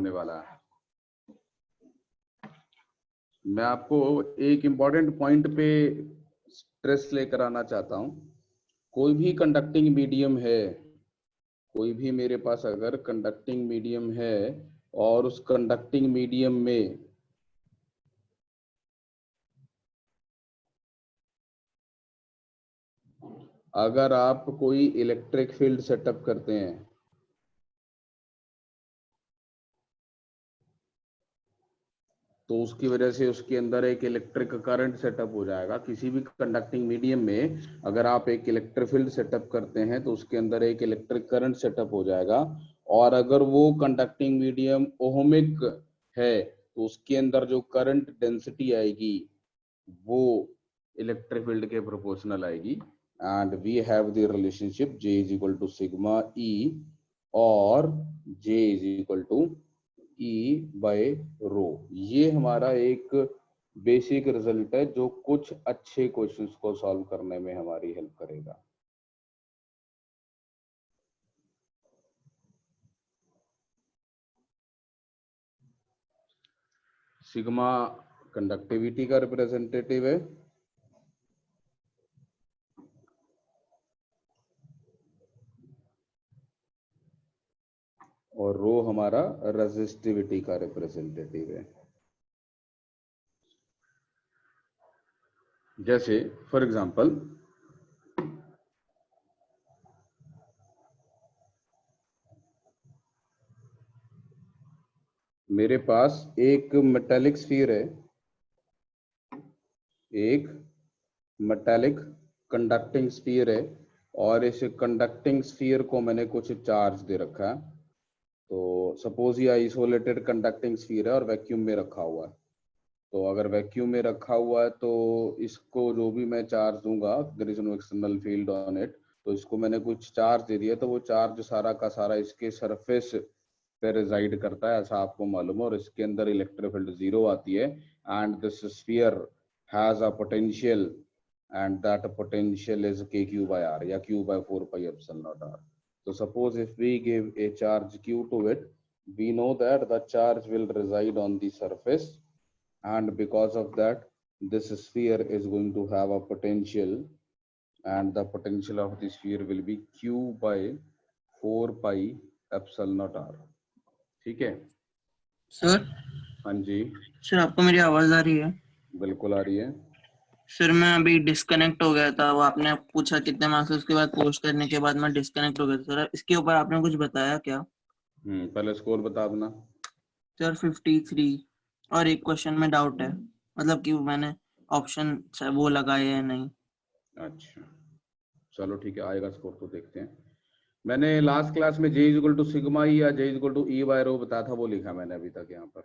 होने वाला है। मैं आपको एक इम्पॉर्टेंट पॉइंट पे स्ट्रेस लेकर आना चाहता हूं। कोई भी कंडक्टिंग मीडियम है, कोई भी मेरे पास अगर कंडक्टिंग मीडियम है और उस कंडक्टिंग मीडियम में अगर आप कोई इलेक्ट्रिक फील्ड सेटअप करते हैं तो उसकी वजह से उसके अंदर एक इलेक्ट्रिक करंट सेटअप हो जाएगा। किसी भी कंडक्टिंग मीडियम में अगर आप एक इलेक्ट्रिक फील्ड सेटअप करते हैं तो उसके अंदर एक इलेक्ट्रिक करंट सेटअप हो जाएगा। और अगर वो कंडक्टिंग मीडियम ओहमिक है तो उसके अंदर जो करंट डेंसिटी आएगी वो इलेक्ट्रिक फील्ड के प्रोपोर्शनल आएगी। And we have the relationship J is equal to sigma E और J is equal to E by rho. ये हमारा एक बेसिक रिजल्ट है जो कुछ अच्छे क्वेश्चंस को सॉल्व करने में हमारी हेल्प करेगा। सिग्मा कंडक्टिविटी का रिप्रेजेंटेटिव है और रो हमारा रेजिस्टिविटी का रिप्रेजेंटेटिव है। जैसे फॉर एग्जांपल मेरे पास एक मेटालिक स्फीयर है, एक मेटालिक कंडक्टिंग स्फीयर है और इस कंडक्टिंग स्फीयर को मैंने कुछ चार्ज दे रखा है। तो सपोज ये आइसोलेटेड कंडक्टिंग स्फीयर है और वैक्यूम में रखा हुआ है। तो अगर वैक्यूम में रखा हुआ है तो इसको जो भी मैं चार्ज दूंगा, there is no external field on it, तो इसको मैंने कुछ चार्ज दे दिया तो वो चार्ज सारा का सारा इसके सरफेस पे रिजाइड करता है, ऐसा आपको मालूम है। और इसके अंदर इलेक्ट्रिक फील्ड 0 आती है and this sphere has a potential and that potential is kq by r या q by 4 pi epsilon naught r. So suppose if we give a charge q to it, we know that the charge will reside on the surface and because of that this sphere is going to have a potential and the potential of the sphere will be q by 4 pi epsilon naught r. ठीक है sir? हाँ जी sir आपको मेरी आवाज आ रही है? बिल्कुल आ रही है। सर मैं अभी डिस्कनेक्ट हो गया था, वो आपने पूछा कितने मार्क्स, उसके बाद पोस्ट करने के बाद मैं डिस्कनेक्ट हो गया था। सर इसके ऊपर आपने कुछ बताया क्या? पहले स्कोर बता देना। सर 53 और एक क्वेश्चन में डाउट है, मतलब कि मैंने ऑप्शन वो लगाए है नहीं। अच्छा चलो ठीक है, आएगा स्कोर तो देखते हैं। मैंने लास्ट क्लास में J equal to sigma E या J equal to E by rho बताया था, वो लिखा मैंने अभी तक यहाँ पर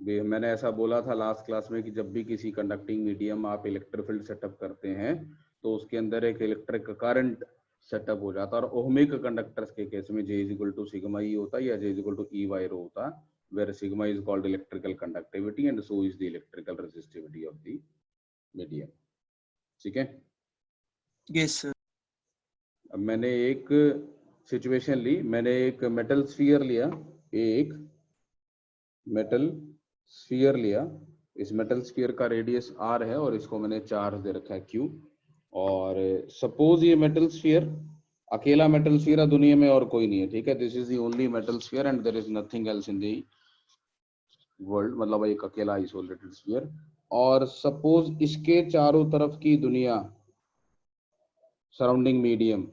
भी। मैंने ऐसा बोला था लास्ट क्लास में कि जब भी किसी कंडक्टिंग मीडियम आप इलेक्ट्रिक फील्ड सेटअप करते हैं तो उसके अंदर एक इलेक्ट्रिक करंट सेटअप हो जाता है। और ओहमिक कंडक्टर्स के केस में J equal to sigma E होता है या J equal to E by rho होता है, where sigma is called electrical conductivity and so is the electrical resistivity of the medium. ठीक है यस सर। अब मैंने एक सिचुएशन ली, मैंने एक मेटल स्फीयर लिया, एक मेटल स्फीयर लिया। इस मेटल स्फीयर का रेडियस r है और इसको मैंने चार्ज दे रखा है q। और सपोज ये मेटल स्फीयर अकेला मेटल स्फीयर है, दुनिया में और कोई नहीं है, ठीक है। This is the only metal sphere and there is nothing else in the world, मतलब एक अकेला आइसोलेटेड स्फीयर। और सपोज इसके चारों तरफ की दुनिया, surrounding medium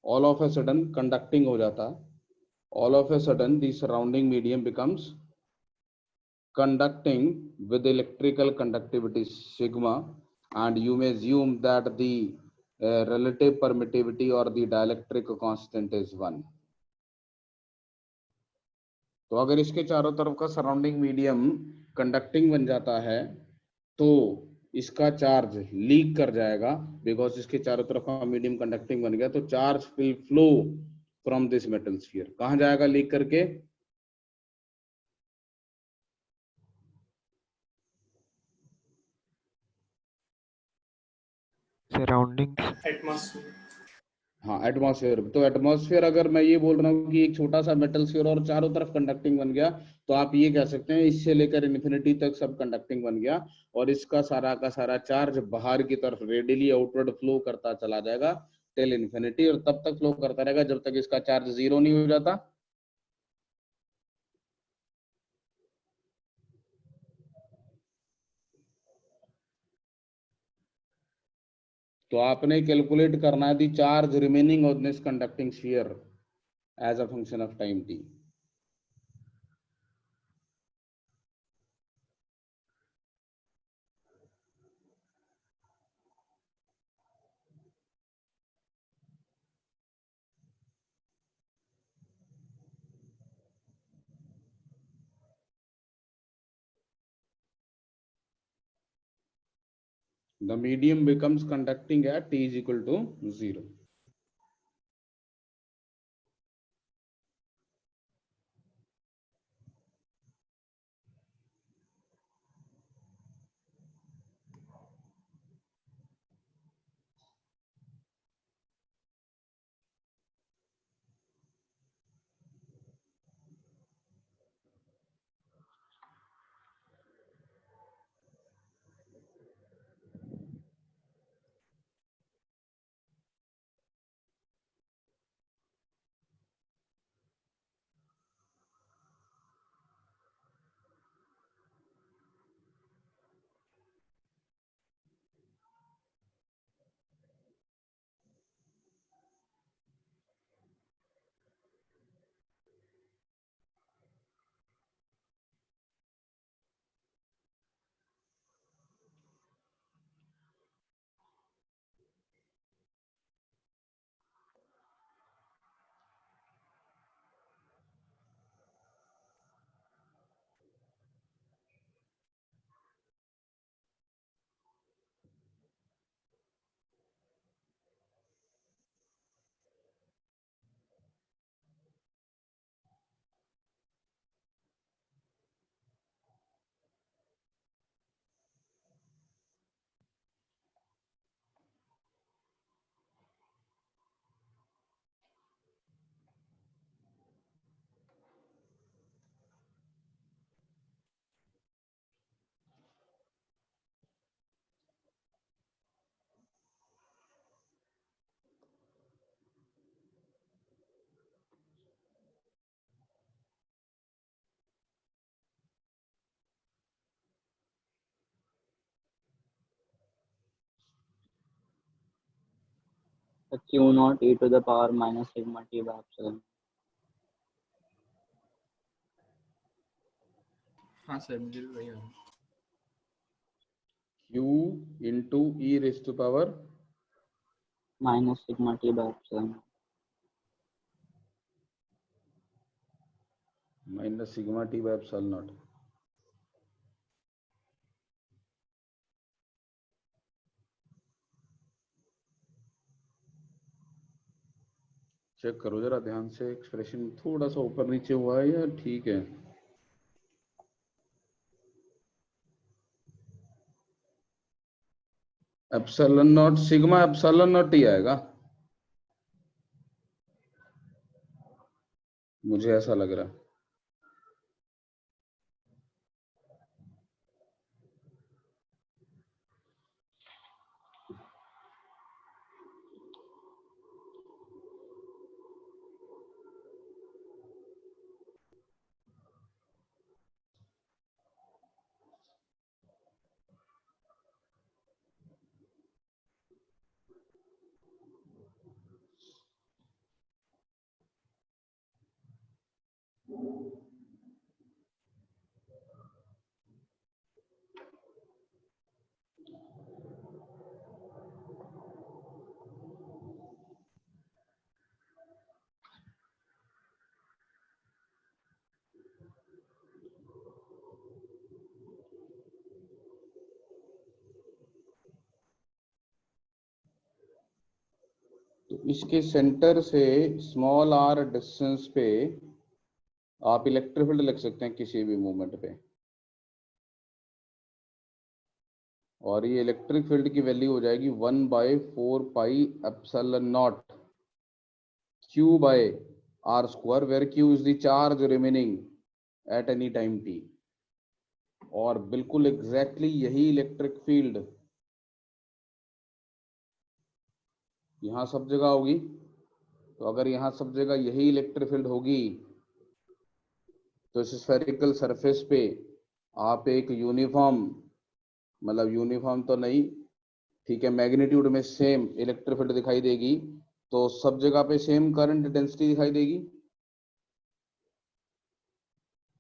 all of a sudden conducting हो जाता है। all of a sudden the surrounding medium becomes conducting with electrical conductivity sigma and you may assume that the relative permittivity or the dielectric constant is 1। तो अगर इसके चारों तरफ का surrounding medium conducting बन जाता है तो इसका चार्ज लीक कर जाएगा, बिकॉज इसके चारों तरफ का मीडियम कंडक्टिंग बन गया तो charge will flow from this metal sphere. कहां जाएगा लीक करके? सराउंडिंग हाँ एटमॉस्फेयर, तो एटमॉस्फेयर अगर मैं ये बोल रहा हूँ कि एक छोटा सा मेटल स्फीयर और चारों तरफ कंडक्टिंग बन गया, तो आप ये कह सकते हैं इससे लेकर इन्फिनिटी तक सब कंडक्टिंग बन गया, और इसका सारा का सारा चार्ज बाहर की तरफ रेडियली आउटवर्ड फ्लो करता चला जाएगा टिल इन्फिनिटी, और तब तक फ्लो करता रहेगा जब तक इसका चार्ज जीरो नहीं हो जाता। तो आपने कैलकुलेट करना है the charge remaining on this conducting sphere as a function of time T. The medium becomes conducting at t is equal to 0. तो Q not e to the power minus sigma t by epsilon। हाँ sir मुझे भी वही आ रहा है। q into e raised to power minus sigma t by epsilon। minus sigma t by epsilon naught। Check करो जरा ध्यान से, एक्सप्रेशन थोड़ा सा ऊपर नीचे हुआ है या ठीक है? Epsilon not sigma epsilon not ही आएगा, मुझे ऐसा लग रहा है। तो इसके सेंटर से स्मॉल आर डिस्टेंस पे आप इलेक्ट्रिक फील्ड लिख सकते हैं किसी भी मूवमेंट पे, और ये इलेक्ट्रिक फील्ड की वैल्यू हो जाएगी 1/4 पाई epsilon not Q by R square, where Q is the charge remaining at any time t. और बिल्कुल एग्जैक्टली यही इलेक्ट्रिक फील्ड यहां सब जगह होगी। तो अगर यहां सब जगह यही इलेक्ट्रिक फील्ड होगी तो इस स्फेरिकल सरफेस पे आप एक यूनिफॉर्म, मतलब यूनिफॉर्म तो नहीं, ठीक है, मैग्नीट्यूड में सेम इलेक्ट्रिक फील्ड दिखाई देगी। तो सब जगह पे सेम करंट डेंसिटी दिखाई देगी।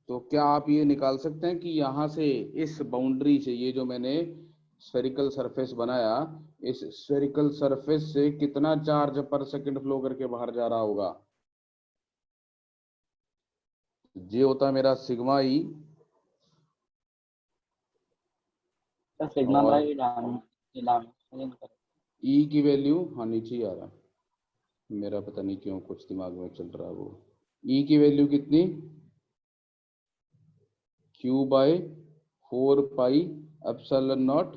तो क्या आप ये निकाल सकते हैं कि यहाँ से इस बाउंड्री से, ये जो मैंने स्फेरिकल सरफेस बनाया, इस स्फेरिकल सरफेस से कितना चार्ज पर सेकंड फ्लो करके बाहर जा रहा होगा? ये होता है मेरा सिग्मा ई, सिग्मा और बाय डायमीटर ई की वैल्यू, हाँ नीचे ही आ रहा, मेरा पता नहीं क्यों कुछ दिमाग में चल रहा है। वो ई की वैल्यू कितनी? Q by 4 pi epsilon naught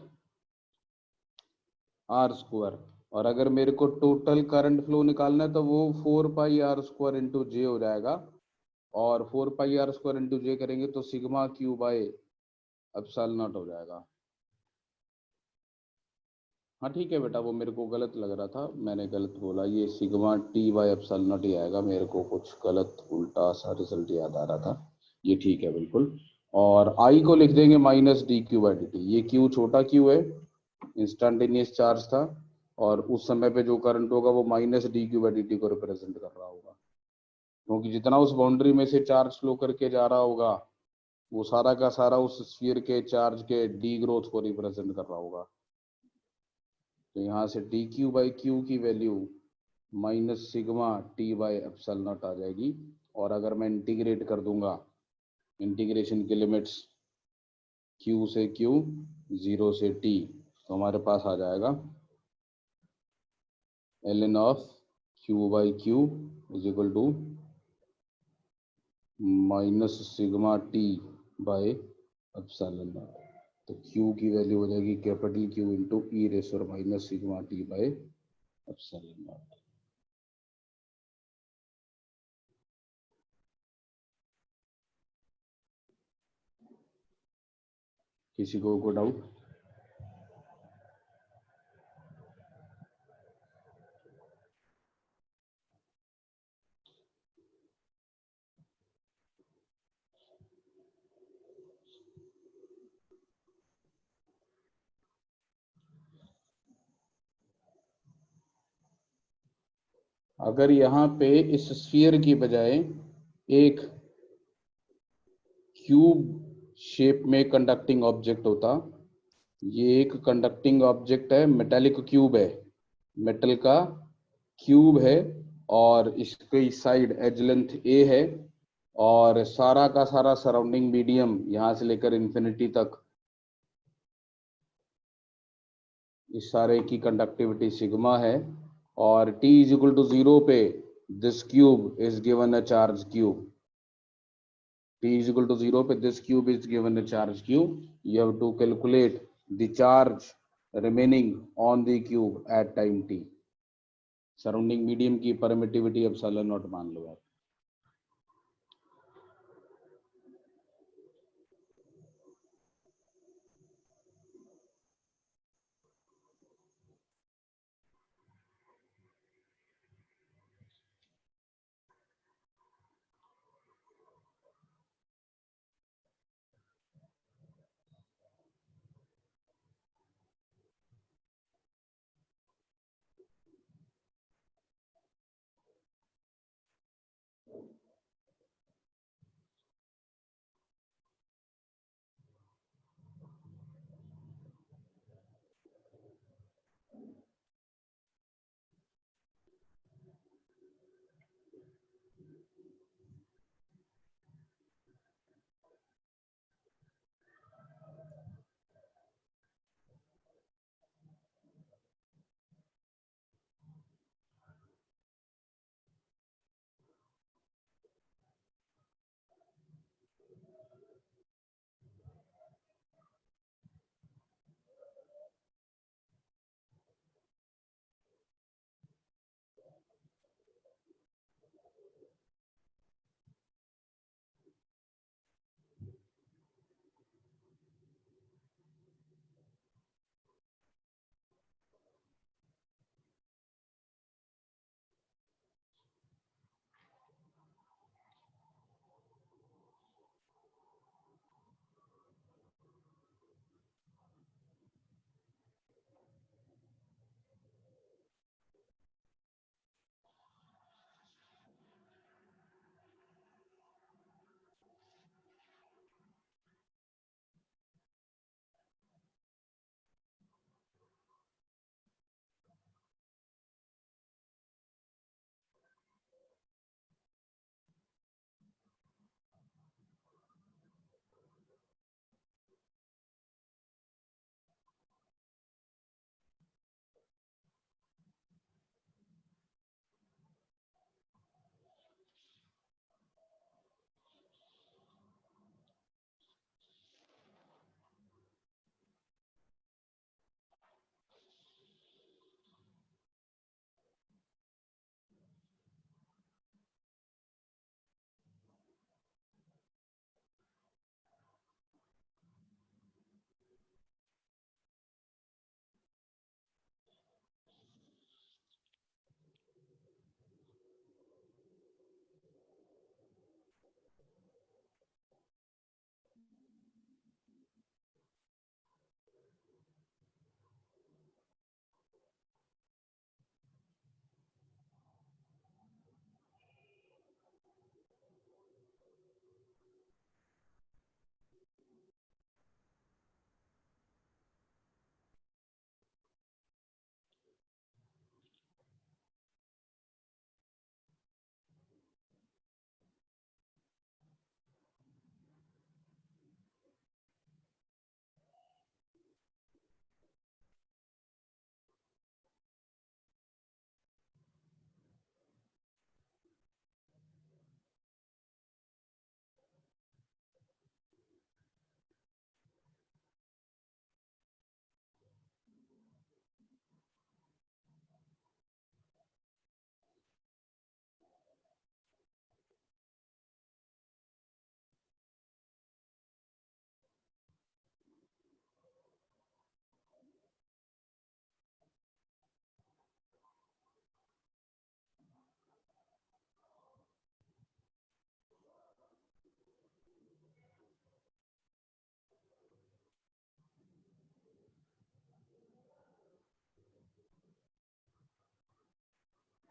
R square. और अगर मेरे को टोटल करंट फ्लो निकालना है तो वो 4 पाई R स्क्वायर इंटू जे हो जाएगा। और 4 पाई R स्क्वायर इंटू जे करेंगे तो sigma Q by epsilon not हो जाएगा। हाँ ठीक है बेटा, वो मेरे को गलत लग रहा था, मैंने गलत बोला, ये sigma T by epsilon not ही आएगा। मेरे को कुछ गलत उल्टा सा रिजल्ट याद आ रहा था, ये ठीक है बिल्कुल। और I को लिख देंगे minus D q by D T. ये Q छोटा Q है, इंस्टेंटेनियस चार्ज था, और उस समय पे जो करंट होगा वो minus D q by D T को रिप्रेजेंट कर रहा होगा, क्योंकि जितना उस बाउंड्री में से चार्ज फ्लो करके जा रहा होगा वो सारा का सारा उस स्फीयर के चार्ज के डी ग्रोथ को रिप्रेजेंट कर रहा होगा। तो यहाँ से डी क्यू बाई क्यू की value minus sigma T by epsilon naught आ जाएगी। और अगर मैं इंटीग्रेट कर दूंगा, इंटीग्रेशन की लिमिट्स Q से Q, 0 से T, तो हमारे पास आ जाएगा ln of Q by Q is equal to minus sigma T by epsilon naught. तो Q की वैल्यू हो जाएगी capital Q into e raise और minus sigma T by epsilon naught. किसी को डाउट? अगर यहाँ पे इस स्फीयर की बजाय एक क्यूब शेप में कंडक्टिंग ऑब्जेक्ट होता, ये एक कंडक्टिंग ऑब्जेक्ट है, मेटेलिक क्यूब है, मेटल का क्यूब है, और इसकी साइड एज लेंथ ए है, और सारा का सारा सराउंडिंग मीडियम यहाँ से लेकर इंफिनिटी तक इस सारे की कंडक्टिविटी सिग्मा है, और t इज इक्वल टू 0 पे this cube is given a charge cube. t is equal to 0 पे this cube is given a charge q. You have to calculate the charge remaining on the cube at time t. Surrounding medium की permittivity epsilon not मान लो आप।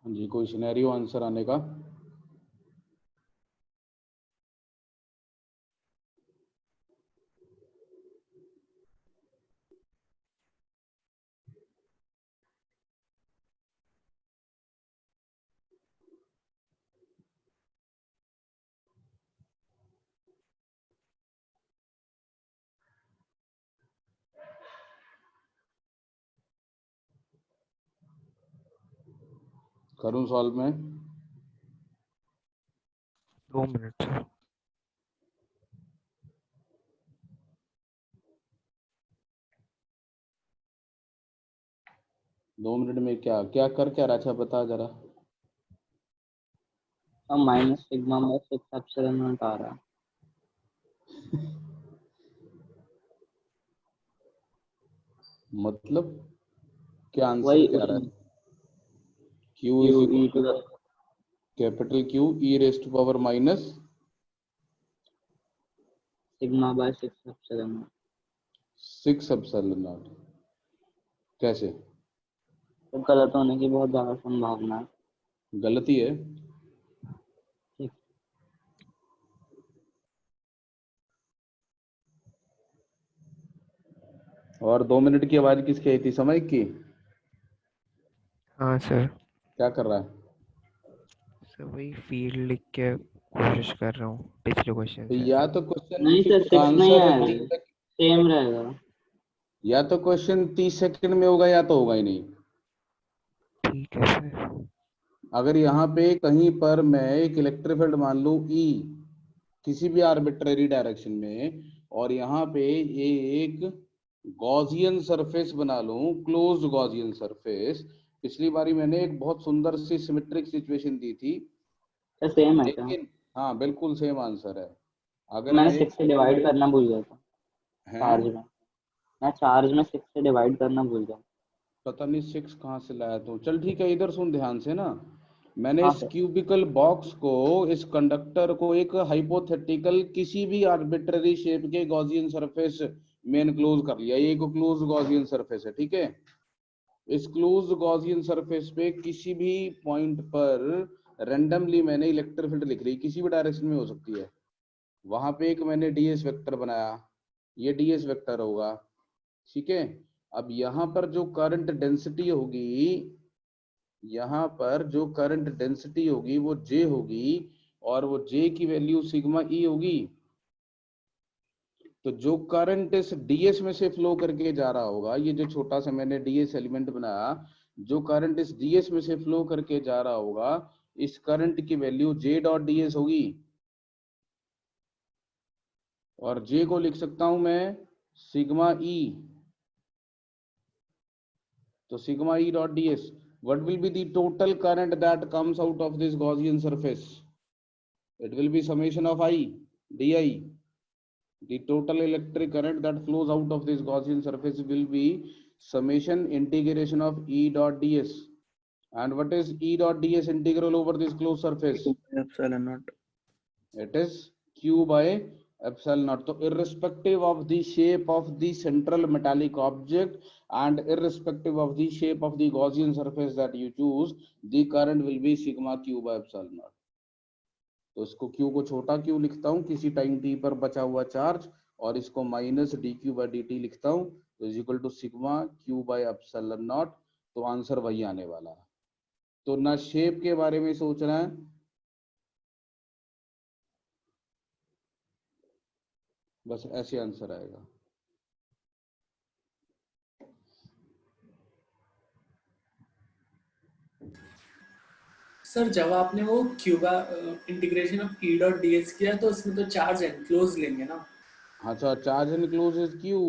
जी, कोई scenario answer आने का? करूं solve में? 2 minute sir. दो मिनट में क्या क्या कर क्या रहा? अच्छा बता जरा। अब minus sigma by 6 epsilon naught आ रहा है। मतलब क्या आंसर वही क्या आ रहा है? Q is Q equal e to the capital Q e raised to power minus sigma by 6 epsilon naught. 6 epsilon naught. कैसे? तो गलत होने की बहुत ज्यादा संभावना है। गलती है? ठीक। और 2 मिनट की आवाज किसकी आई थी? समय की? हाँ सर। क्या कर रहा है? सर वही फील्ड लिख के कोशिश कर रहा हूँ पिछले क्वेश्चन तो से। या तो क्वेश्चन नहीं सर 6 का नहीं आंसर आएगा, सेम रहेगा। या तो क्वेश्चन 30 सेकंड में होगा या तो होगा ही नहीं। ठीक है सर। अगर यहाँ पे कहीं पर मैं एक इलेक्ट्रिक फील्ड मान लूं E किसी भी आर्बिट्ररी डायरेक्शन में, और यहाँ पे ये एक गॉसियन सरफेस बना लूं, क्लोज्ड गॉसियन सरफेस। पिछली बारी मैंने एक बहुत सुंदर सी सिमेट्रिक सिचुएशन दी थी, सर सेम है क्या? लेकिन हाँ बिल्कुल सेम आंसर है। अगर मैंने मैं 6 से डिवाइड करना भूल गया था चार्ज हैं, में। मैं चार्ज में 6 से डिवाइड करना भूल गया। पता नहीं 6 कहाँ से लाया तू। चल ठीक है, इधर सुन ध्यान से ना। मैंने हाँ इस सर। क्यूबिकल बॉक्स को, इस कंडक्टर को एक हाइपोथेटिकल किसी भी आर्बिट्ररी शेप के गॉसियन सरफेस में एनक्लोज कर लिया। ये एक क्लोज गॉसियन सरफेस है, ठीक है। इस क्लोज गॉसियन सरफेस पे किसी भी पॉइंट पर रेंडमली मैंने इलेक्ट्रिक फील्ड लिख ली, किसी भी डायरेक्शन में हो सकती है। वहां पे एक मैंने डीएस वेक्टर बनाया, ये डीएस वेक्टर होगा, ठीक है। अब यहाँ पर जो करंट डेंसिटी होगी, यहाँ पर जो करंट डेंसिटी होगी वो J होगी, और वो J की वैल्यू सिग्मा E होगी। तो जो करंट इस ds में से फ्लो करके जा रहा होगा, ये जो छोटा सा मैंने ds एलिमेंट बनाया, जो करंट इस ds में से फ्लो करके जा रहा होगा, इस करंट की वैल्यू J डॉट ds होगी। और J को लिख सकता हूं मैं सिग्मा E। तो sigma E dot ds, what will be the total current that comes out of this Gaussian surface? It will be summation of I di. The total electric current that flows out of this Gaussian surface will be summation integration of E dot ds. And what is E dot ds integral over this closed surface? Epsilon not. It is Q by epsilon naught. So irrespective of the shape of the central metallic object and irrespective of the shape of the Gaussian surface that you choose, the current will be sigma Q by epsilon naught. तो इसको Q को छोटा Q लिखता हूँ, किसी time t पर बचा हुआ चार्ज, और इसको माइनस dq by dt लिखता हूँ, तो is equal to sigma Q by epsilon naught। तो आंसर वही आने वाला है। तो ना शेप के बारे में सोचना है, बस ऐसे आंसर आएगा। सर जब आपने वो Cuba integration of E dot D S किया तो उसमें तो चार्ज एनक्लोज लेंगे ना? अच्छा, चार्ज एनक्लोज इज Q।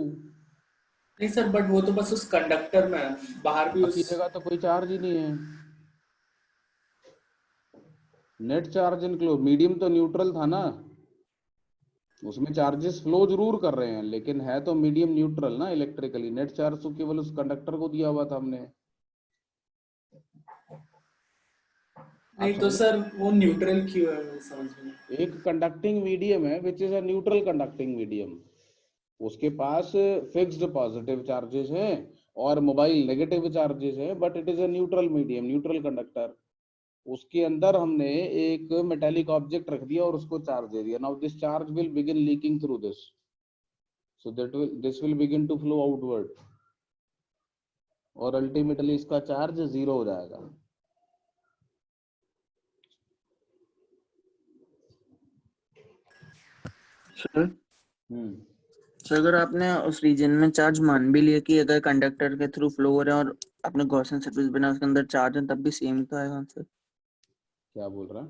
नहीं सर, बट वो तो बस उस कंडक्टर में है, बाहर भी बाकी उस। जगह तो कोई चार्ज ही नहीं है। नेट चार्ज इनक्लोज, मीडियम तो न्यूट्रल था ना, उसमें चार्जेस फ्लो जरूर कर रहे हैं, लेकिन है तो मीडियम न्यूट्रल ना इलेक्ट्रिकली। नेट चार्ज तो केवल उस कंडक्टर को दिया हुआ था हमने। आप नहीं तो समझे? सर वो न्यूट्रल क्यों है, मैं समझ में। एक कंडक्टिंग मीडियम है which is a neutral conducting medium. उसके पास फिक्स्ड पॉजिटिव चार्जेस हैं और मोबाइल नेगेटिव चार्जेस हैं, but it is a neutral medium, neutral conductor. उसके अंदर हमने एक मेटालिक ऑब्जेक्ट रख दिया और उसको चार्ज दे दिया. Now this charge will begin leaking through this, so this will begin to flow outward और अल्टीमेटली इसका चार्ज 0 हो जाएगा. सर हम्म. सर अगर आपने उस रीजन में चार्ज मान भी लिया कि अगर कंडक्टर के थ्रू फ्लो हो रहे हैं और आपने गॉसियन सरफेस बना उसके अंदर चार्ज है तब भी सेम तो आएगा आंसर. क्या बोल रहा है?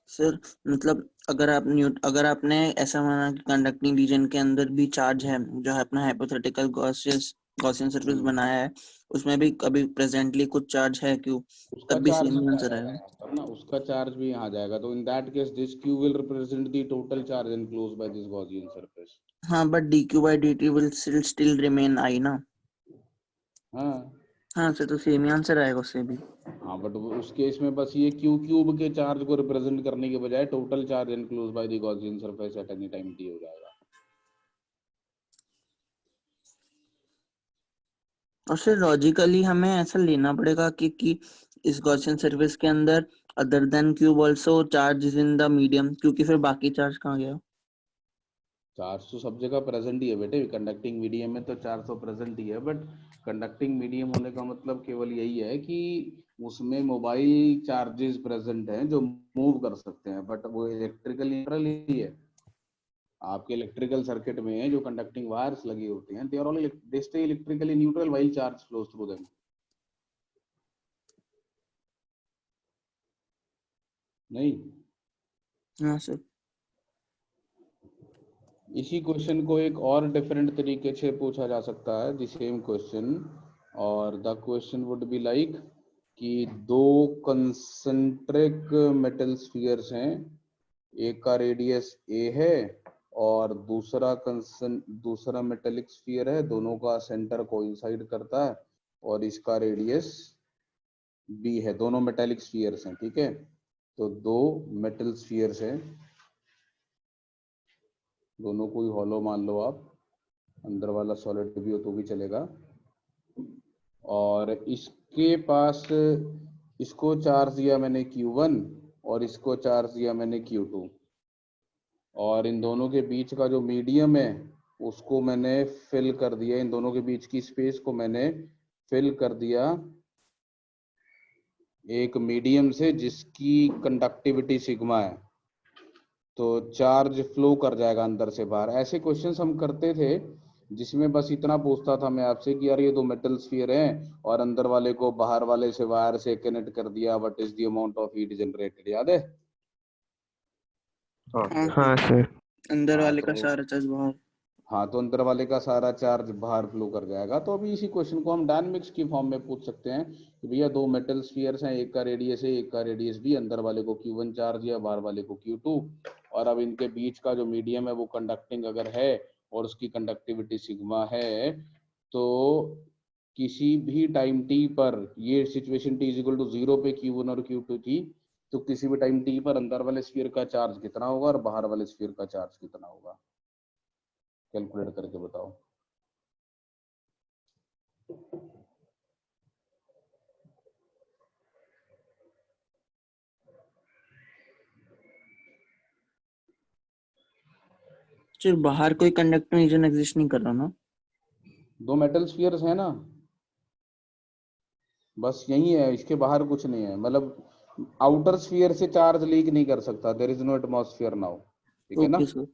सर मतलब अगर आपने ऐसा माना कि कंडक्टिंग रीजन के अंदर भी चार्ज है जो है अपना हाइपोथेटिकल गॉसियन सरफेस बनाया है उसमें भी कभी प्रेजेंटली कुछ चार्ज है क्यों उसका तब भी चार्ज सेम भी आ आंसर जाएगा आएगा. यहाँ पर ना, उसका चार्ज भी यहाँ जाएगा. तो in that case this q will represent the total charge enclosed by this Gaussian surface. हाँ but dq by dt will still remain I ना. हाँ हाँ सर तो सेम ही आंसर आएगा उससे भी. हाँ, बट उस केस में बस ये q क्यूब के चार्ज को रिप्रेजेंट करने के बजाय total charge enclosed by the Gaussian surface at any time t हो जाएगा. और फिर लॉजिकली हमें ऐसा लेना पड़ेगा कि इस गॉसियन सरफेस के अंदर other than cube also charge is in the medium क्योंकि फिर बाकी चार्ज कहाँ गया. चार्ज तो सब जगह प्रेजेंट ही है बेटे. कंडक्टिंग मीडियम में तो चार्ज तो प्रेजेंट ही है, बट कंडक्टिंग मीडियम होने का मतलब केवल यही है कि उसमें मोबाइल चार्जेस प्रेजेंट हैं जो मूव कर सकते हैं, बट वो इलेक्ट्रिकल न्यूट्रल ही है. आपके इलेक्ट्रिकल सर्किट में जो कंडक्टिंग वायर्स लगी होती हैं, they are all they stay electrically neutral while charge flows through them. नहीं, हाँ सर. इसी क्वेश्चन को एक और डिफरेंट तरीके से पूछा जा सकता है, द सेम क्वेश्चन. और the question would be like कि दो कंसेंट्रिक मेटल स्फीयर्स हैं, एक का रेडियस a है और दूसरा मेटेलिक स्फीयर है, दोनों का सेंटर कोइंसाइड करता है और इसका रेडियस b है. दोनों मेटेलिक स्फीयर्स हैं, ठीक है. तो दो मेटल स्फीयर्स हैं, दोनों को ही हॉलो मान लो आप, अंदर वाला सॉलिड भी हो तो भी चलेगा. और इसके पास इसको चार्ज दिया मैंने Q1 और इसको चार्ज दिया मैंने Q2, और इन दोनों के बीच का जो मीडियम है उसको मैंने फिल कर दिया, इन दोनों के बीच की स्पेस को मैंने फिल कर दिया एक मीडियम से जिसकी कंडक्टिविटी सिग्मा है. तो चार्ज फ्लो कर जाएगा अंदर से बाहर. ऐसे क्वेश्चंस हम करते थे जिसमें बस इतना पूछता था मैं आपसे कि यार ये दो मेटल स्फीयर हैं और अंदर वाले को बाहर वाले से वायर से कनेक्ट कर दिया, what is the amount of heat generated. याद है? हाँ हाँ सर. अंदर हाँ वाले का तो सारा चार्ज बाहर. हाँ, तो अंदर वाले का सारा चार्ज बाहर फ्लो कर जाएगा. तो अभी इसी क्वेश्चन को हम डायनामिक्स की फॉर्म में पूछ सकते हैं कि भैया दो मेटल स्फीयर्स हैं, एक का रेडियस है एक का रेडियस भी, अंदर वाले को Q1 चार्ज दिया, बाहर वाले को Q2, और अब इनके बीच का जो मीडियम है वो कंडक्टिंग अगर है और उसकी कंडक्टिविटी सिग्मा है, तो किसी भी टाइम t पर, ये situation t is equal to 0 पे Q1 और Q2 थी, तो किसी भी टाइम t पर अंदर वाले स्फीयर का चार्ज कितना होगा और बाहर वाले स्फीयर का चार्ज कितना होगा? कैलकुलेट करके बताओ. सर बाहर कोई कंडक्टिंग रीजन एग्जिस्ट नहीं कर रहा ना. दो मेटल स्फीयर्स है ना, बस यही है, इसके बाहर कुछ नहीं है. मतलब आउटर स्फीयर से चार्ज लीक नहीं कर सकता, there is no atmosphere now. ठीक है ना? Okay sir.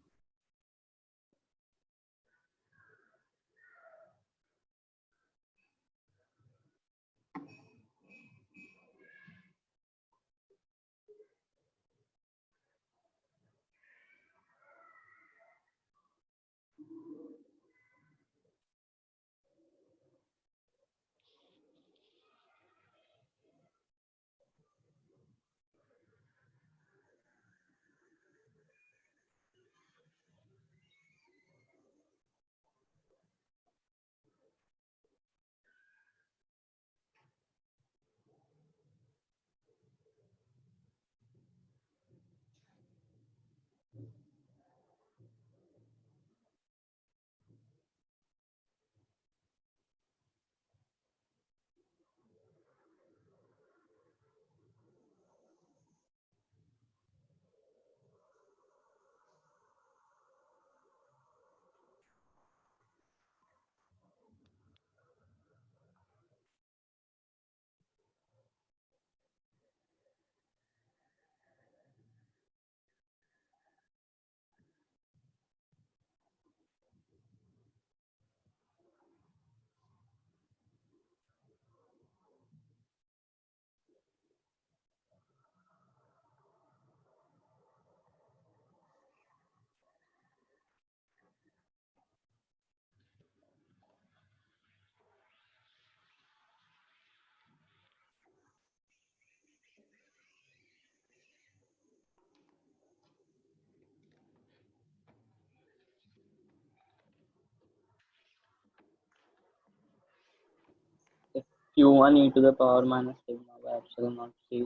Q1 e to the power minus sigma by epsilon naught C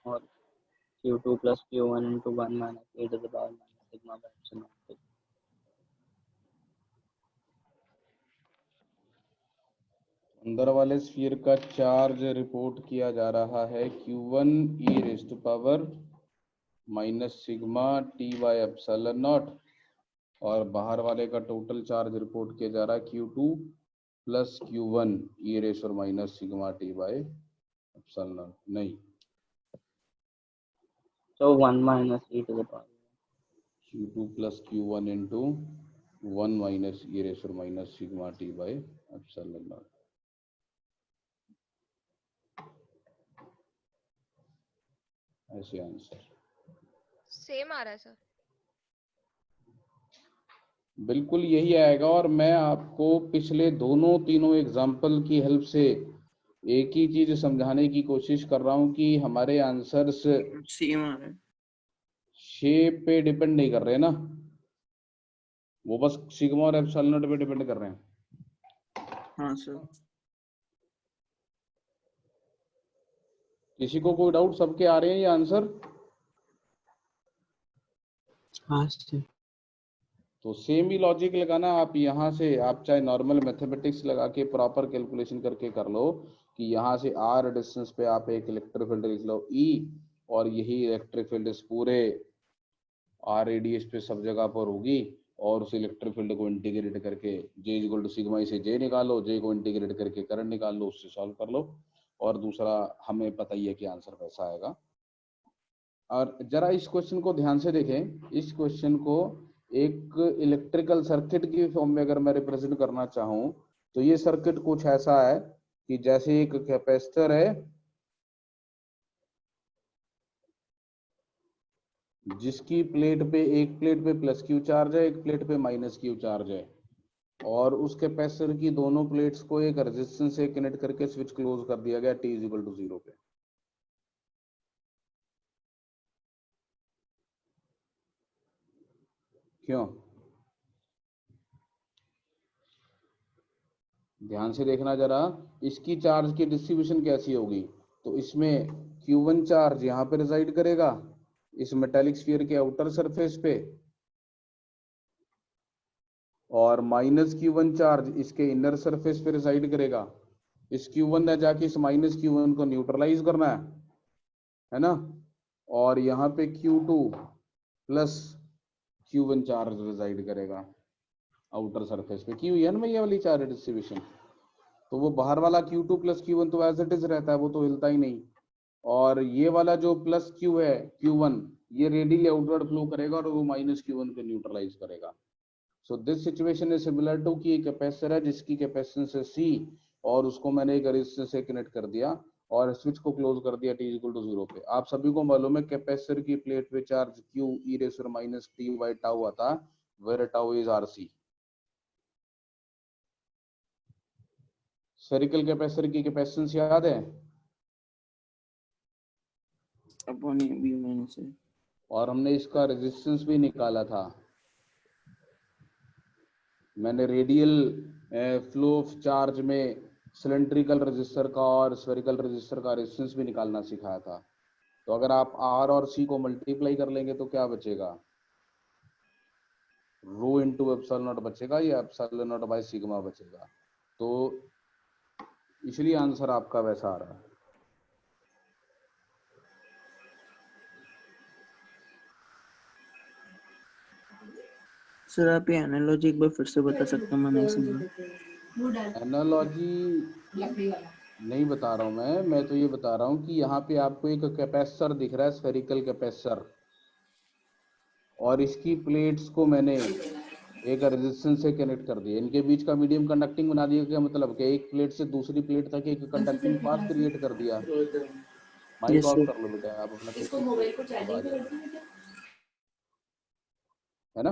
or Q2 plus Q1 into 1 minus e to the power minus sigma by epsilon naught C. अंदर वाले sphere का charge report किया जा रहा है Q1 e raise to power minus sigma T by epsilon naught, और बाहर वाले का टोटल चार्ज रिपोर्ट किया जा रहा है Q2 plus Q1 e raise to minus sigma T by epsilon naught. नहीं, So 1 minus e to the power. Q2 plus Q1 into 1 minus e raise to minus sigma T by epsilon naught. ऐसे answer same आ रहा है sir. बिल्कुल यही आएगा, और मैं आपको पिछले दोनों तीनों एग्जाम्पल की हेल्प से एक ही चीज समझाने की कोशिश कर रहा हूं कि हमारे आंसर्स सेम आ रहा है। शेप पे डिपेंड नहीं कर रहे ना, वो बस सिग्मा और एप्सिलॉन नॉट पे डिपेंड कर रहे हैं। हाँ सर। किसी को कोई डाउट? सबके आ रहे हैं ये आंसर? हाँ सर। तो सेम ही लॉजिक लगाना आप यहाँ से, आप चाहे नॉर्मल मैथमेटिक्स लगा के प्रॉपर कैलकुलेशन करके कर लो कि यहाँ से r डिस्टेंस पे आप एक इलेक्ट्रिक फील्ड लिख लो E, और यही इलेक्ट्रिक फील्ड इस पूरे r रेडियस पे सब जगह पर होगी, और उस इलेक्ट्रिक फील्ड को इंटीग्रेट करके J इक्वल टू सिग्मा से J निकालो, J को इंटीग्रेट करके करंट निकाल लो, उससे सॉल्व कर लो, और दूसरा हमें पता ही है कि आंसर वैसा आएगा। और जरा इस क्वेश्चन को ध्यान से देखें। इस क्वेश्चन को एक इलेक्ट्रिकल सर्किट की फॉर्म में अगर मैं रिप्रेजेंट करना चाहूं तो ये सर्किट कुछ ऐसा है कि जैसे एक कैपेसिटर है जिसकी प्लेट पे, एक प्लेट पे प्लस क्यू चार्ज है, एक प्लेट पे माइनस क्यू चार्ज है, और उस कैपेसिटर की दोनों प्लेट्स को एक रेजिस्टेंस से कनेक्ट करके स्विच क्लोज कर दिया गया t इक्वल टू 0 पे। क्यों? ध्यान से देखना जरा, इसकी चार्ज की डिस्ट्रीब्यूशन कैसी होगी। तो इसमें Q1 चार्ज यहाँ पे रिजाइड करेगा इस मेटेलिक स्फीयर के आउटर सरफेस पे, और माइनस Q1 चार्ज इसके इनर सरफेस पे रिजाइड करेगा। इस Q1 ने जाके इस माइनस Q1 को न्यूट्रलाइज करना है ना, और यहाँ पे Q2 plus Q1 charge reside करेगा आउटर सरफेस पे। की हुई है ना ये वाली चार्ज डिस्ट्रीब्यूशन। तो वो बाहर वाला Q2 प्लस Q1 तो एज इट इज रहता है, वो तो हिलता ही नहीं, और ये वाला जो प्लस Q है Q1, ये रेडियली आउटवर्ड फ्लो करेगा और वो माइनस Q1 को न्यूट्रलाइज करेगा। So this situation is similar to कि कैपेसिटर है जिसकी कैपेसिटेंस है C, और उसको मैंने एक रेजिस्टेंस से कनेक्ट कर दिया और स्विच को क्लोज कर दिया t इक्वल टू 0 पे। आप सभी को मालूम है कैपेसिटर की प्लेट पे charge Q e raise to minus t by tau आता है, where tau is RC। Spherical capacitor की कैपेसिटेंस याद है? अपॉन b माइनस है, और हमने इसका रेजिस्टेंस भी निकाला था। मैंने रेडियल फ्लो ऑफ चार्ज में सिलेंड्रिकल रेजिस्टर का और स्फेरिकल रेजिस्टर का रेजिस्टेंस भी निकालना सिखाया था। तो अगर आप R और C को मल्टीप्लाई कर लेंगे तो क्या बचेगा? रो इंटू एप्सिलॉन नॉट बचेगा, या एप्सिलॉन नॉट बाय सिग्मा बचेगा। तो इसलिए आंसर आपका वैसा आ रहा है। सर आप ये एनालॉजी एक बार फिर से बता सकते हैं? मैंने समझा। एनालॉजी नहीं बता रहा हूं मैं तो ये बता रहा हूं कि यहाँ पे आपको एक कैपेसिटर दिख रहा है, स्फेरिकल कैपेसिटर, और इसकी प्लेट्स को मैंने एक रेजिस्टेंस से कनेक्ट कर दिया, इनके बीच का मीडियम कंडक्टिंग बना दिया। क्या मतलब कि एक प्लेट से दूसरी प्लेट तक एक कंडक्टिंग पाथ क्रिएट कर दिया। माइक ऑफ कर लो बेटा, आप अपना इसको मोबाइल को चार्जिंग पे कर दो, है ना।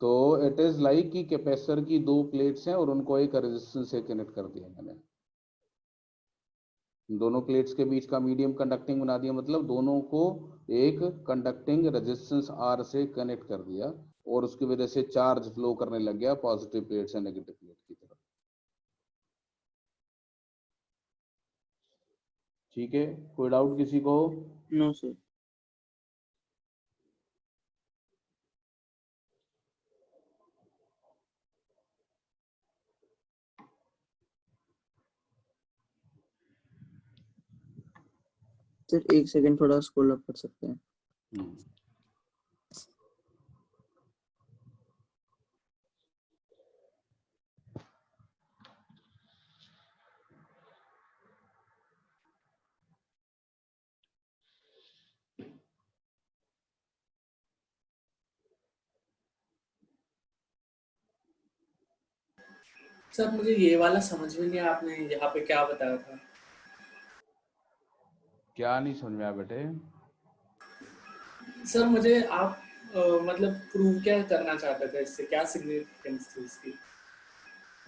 तो इट इज लाइक कि कैपेसिटर की दो प्लेट्स हैं और उनको एक रेजिस्टेंस से कनेक्ट कर दिया मैंने। दोनों प्लेट्स के बीच का मीडियम कंडक्टिंग बना दिया, मतलब दोनों को एक कंडक्टिंग रेजिस्टेंस R से कनेक्ट कर दिया, और उसकी वजह से चार्ज फ्लो करने लग गया पॉजिटिव प्लेट से नेगेटिव प्लेट की तरफ। ठीक है, कोई डाउट किसी को? No sir. सर एक सेकंड थोड़ा स्क्रॉल अप कर सकते हैं? सर मुझे ये वाला समझ में नहीं आया, आपने यहाँ पे क्या बताया था? क्या नहीं समझ में आया बेटे? सर मुझे आप मतलब प्रूव क्या करना चाहते थे इससे, क्या सिग्निफिकेंस थी इसकी?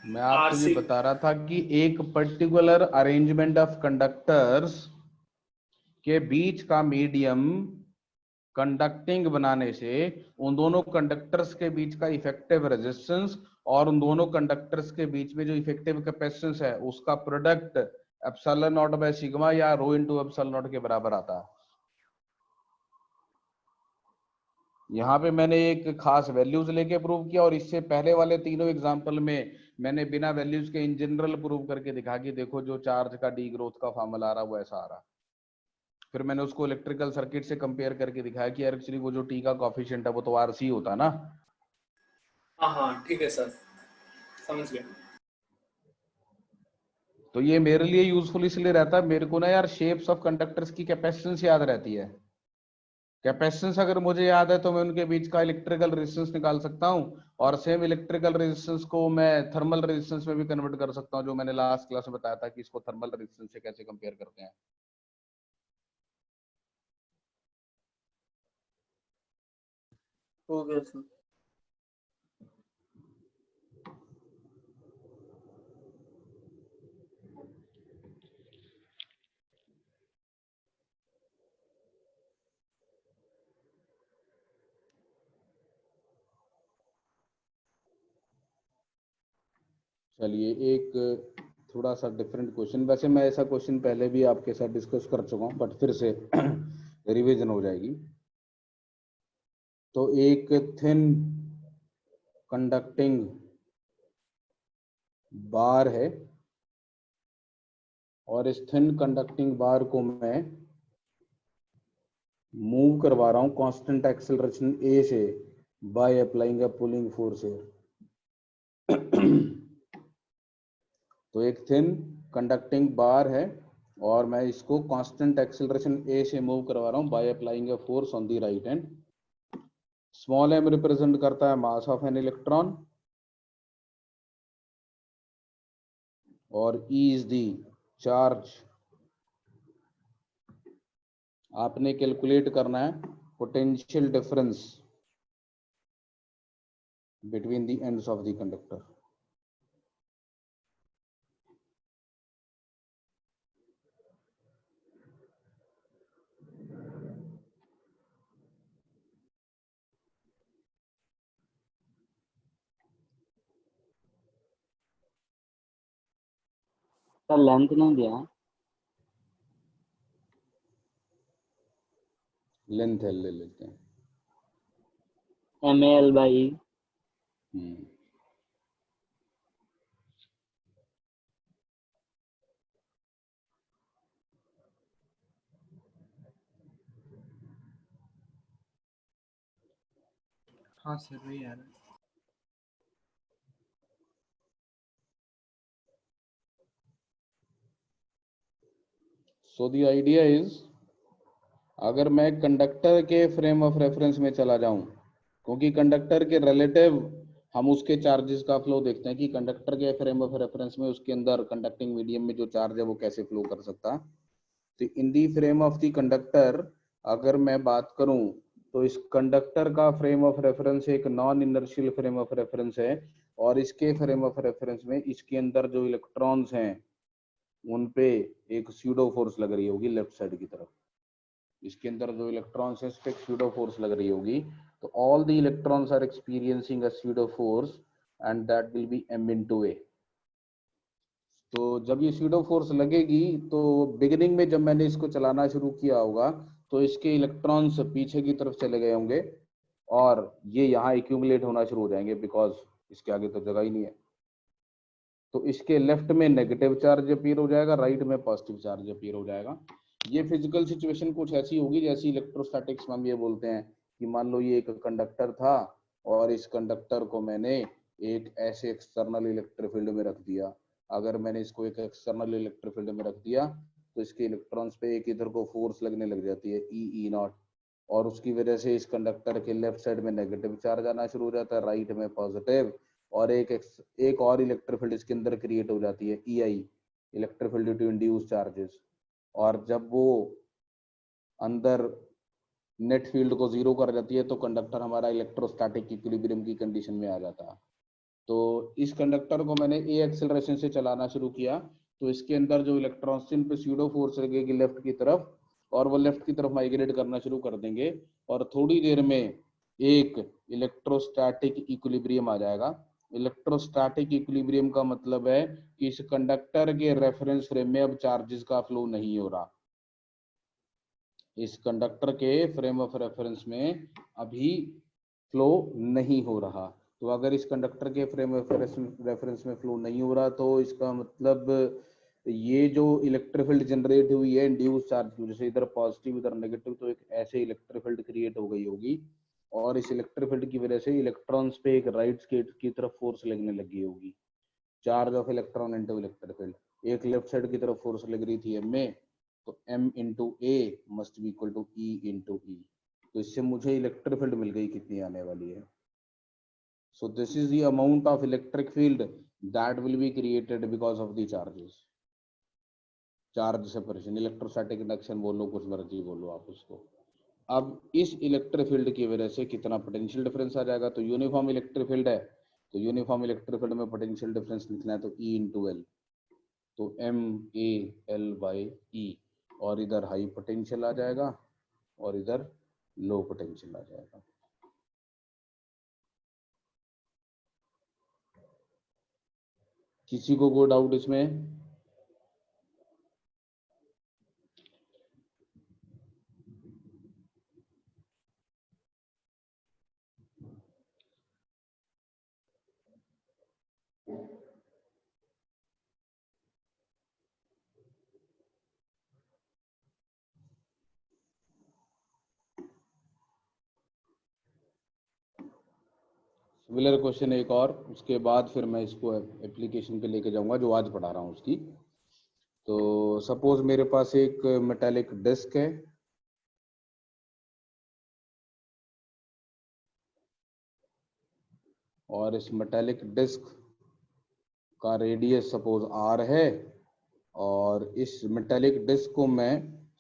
मैं आपको ये RC बता रहा था कि एक पर्टिकुलर अरेंजमेंट ऑफ कंडक्टर्स के बीच का मीडियम कंडक्टिंग बनाने से उन दोनों कंडक्टर्स के बीच का इफेक्टिव रेजिस्टेंस और उन दोनों कंडक्टर्स के बीच में जो इफेक्टिव कैपेसिटेंस है उसका product epsilon not by sigma या रो इनटू एप्सिलॉन नॉट के बराबर आता है। यहाँ पे मैंने एक खास वैल्यूज लेके प्रूव किया और इससे पहले वाले तीनों एग्जांपल में मैंने बिना वैल्यूज के इन जनरल प्रूव करके दिखा कि देखो जो चार्ज का डी ग्रोथ का फॉर्मूला आ रहा है वो ऐसा आ रहा है। फिर मैंने उसको इलेक्ट्रिकल सर्किट से कंपेयर करके दिखाया कि एक्चुअली वो जो टी का कोएफिशिएंट है वो तो आरसी होता है ना। हाँ ठीक है सर, समझ गया। तो ये मेरे लिए यूजफुल इसलिए रहता है, मेरे को ना यार शेप्स ऑफ कंडक्टर्स की कैपेसिटेंस याद रहती है। कैपेसिटेंस अगर मुझे याद है तो मैं उनके बीच का इलेक्ट्रिकल रेजिस्टेंस निकाल सकता हूँ और सेम इलेक्ट्रिकल रेजिस्टेंस को मैं थर्मल रेजिस्टेंस में भी कन्वर्ट कर सकता हूँ, जो मैंने लास्ट क्लास में बताया था कि इसको थर्मल रेजिस्टेंस से कैसे कंपेयर करते हैं। हो गया सर। चलिए एक थोड़ा सा डिफरेंट क्वेश्चन, वैसे मैं ऐसा क्वेश्चन पहले भी आपके साथ डिस्कस कर चुका हूँ बट फिर से रिवीजन हो जाएगी। तो एक थिन कंडक्टिंग बार है और इस थिन कंडक्टिंग बार को मैं मूव करवा रहा हूं कांस्टेंट एक्सेलरेशन ए से बाय अप्लाइंग अ पुलिंग फोर्स है। तो एक थिन कंडक्टिंग बार है और मैं इसको कांस्टेंट एक्सेलरेशन ए से मूव करवा रहा हूं by applying a force on the right hand. Small M represent करता है मास ऑफ एन इलेक्ट्रॉन और ई इज द चार्ज। आपने कैलकुलेट करना है potential difference between the ends of the conductor. Sir length नहीं दिया है। लेंथ है, ले लेते हैं। MA/E। हाँ सर वही आ रहा है। सो द आइडिया इज, अगर मैं कंडक्टर के फ्रेम ऑफ रेफरेंस में चला जाऊं, क्योंकि कंडक्टर के रिलेटिव हम उसके चार्जेस का फ्लो देखते हैं कि कंडक्टर के फ्रेम ऑफ रेफरेंस में उसके अंदर कंडक्टिंग मीडियम में जो चार्ज है वो कैसे फ्लो कर सकता है। तो इन दी फ्रेम ऑफ द कंडक्टर अगर मैं बात करूं तो इस कंडक्टर का फ्रेम ऑफ रेफरेंस एक non inertial frame of reference है और इसके फ्रेम ऑफ रेफरेंस में इसके अंदर जो इलेक्ट्रॉन्स हैं उन पे एक स्यूडो फोर्स लग रही होगी लेफ्ट साइड की तरफ। इसके अंदर जो इलेक्ट्रॉन्स है इस पे स्यूडो फोर्स लग रही होगी, तो all the electrons are experiencing a pseudo force and that will be m into a। तो जब ये स्यूडो फोर्स लगेगी तो बिगिनिंग में जब मैंने इसको चलाना शुरू किया होगा तो इसके इलेक्ट्रॉन्स पीछे की तरफ चले गए होंगे और ये यहाँ एक्यूमुलेट होना शुरू हो जाएंगे, बिकॉज इसके आगे तो जगह ही नहीं है। तो इसके लेफ्ट में नेगेटिव चार्ज अपीयर हो जाएगा, राइट में पॉजिटिव चार्ज अपीयर हो जाएगा। ये फिजिकल सिचुएशन कुछ ऐसी होगी जैसी इलेक्ट्रोस्टैटिक्स में हम ये बोलते हैं कि मान लो ये एक कंडक्टर था और इस कंडक्टर को मैंने एक ऐसे एक्सटर्नल इलेक्ट्रिक फील्ड में रख दिया। अगर मैंने इसको एक एक्सटर्नल इलेक्ट्रिक फील्ड में रख दिया तो इसके इलेक्ट्रॉन्स पे एक इधर को फोर्स लगने लग जाती है ई नॉट, और उसकी वजह से इस कंडक्टर के लेफ्ट साइड में नेगेटिव चार्ज आना शुरू हो जाता है, राइट में पॉजिटिव, और एक और इलेक्ट्रिक फील्ड इसके अंदर क्रिएट हो जाती है EI, electric field due to induce charges. और जब वो अंदर नेट फील्ड को जीरो कर जाती है तो कंडक्टर हमारा इलेक्ट्रोस्टैटिक इक्विलिब्रियम की कंडीशन में आ जाता है। तो इस कंडक्टर को मैंने ए एक्सेलरेशन से चलाना शुरू किया तो इसके अंदर जो इलेक्ट्रॉन्स इन पे स्यूडो फोर्स लगेगी लेफ्ट की तरफ, और वो लेफ्ट की तरफ माइग्रेट करना शुरू कर देंगे और थोड़ी देर में एक इलेक्ट्रोस्टैटिक इक्विलिब्रियम आ जाएगा। इलेक्ट्रोस्टैटिक इक्विलिब्रियम का मतलब है कि इस कंडक्टर के रेफरेंस फ्रेम में अब चार्जेस का फ्लो नहीं हो रहा, इस कंडक्टर के फ्रेम ऑफ रेफरेंस में अभी फ्लो नहीं हो रहा। तो अगर इस कंडक्टर के फ्रेम ऑफ रेफरेंस में फ्लो नहीं हो रहा तो इसका मतलब ये जो इलेक्ट्रिक फील्ड जनरेट हुई है इंड्यूस चार्ज की वजह से, इधर पॉजिटिव इधर नेगेटिव, तो एक ऐसे इलेक्ट्रिक फील्ड क्रिएट हो गई होगी और इस इलेक्ट्रिक फील्ड की वजह से इलेक्ट्रॉन्स पे एक राइट की तरफ फोर्स लगने लगी होगी, charge of electron into electric field. एक लेफ्ट साइड की तरफ फोर्स लग रही थी M में, तो M into A must be equal to E into E. तो इससे मुझे इलेक्ट्रिक फील्ड मिल गई कितनी आने वाली है। So this is the amount of electric field that will be created because of the charges. Charge separation, electrostatic induction बोलो, कुछ मर्जी बोलो आप उसको। अब इस इलेक्ट्रिक फील्ड की वजह से कितना पोटेंशियल डिफरेंस आ जाएगा, तो यूनिफॉर्म इलेक्ट्रिक फील्ड है तो यूनिफॉर्म इलेक्ट्रिक फील्ड में पोटेंशियल डिफरेंस लिखना है तो E इंटू एल, तो MAL/E, और इधर हाई पोटेंशियल आ जाएगा और इधर लो पोटेंशियल आ जाएगा। किसी को कोई डाउट इसमें? सिमिलर क्वेश्चन एक और, उसके बाद फिर मैं इसको एप्लीकेशन पे लेके जाऊंगा जो आज पढ़ा रहा हूँ उसकी। तो सपोज मेरे पास एक मेटालिक डिस्क है और इस मेटालिक डिस्क का रेडियस सपोज R है और इस मेटालिक डिस्क को मैं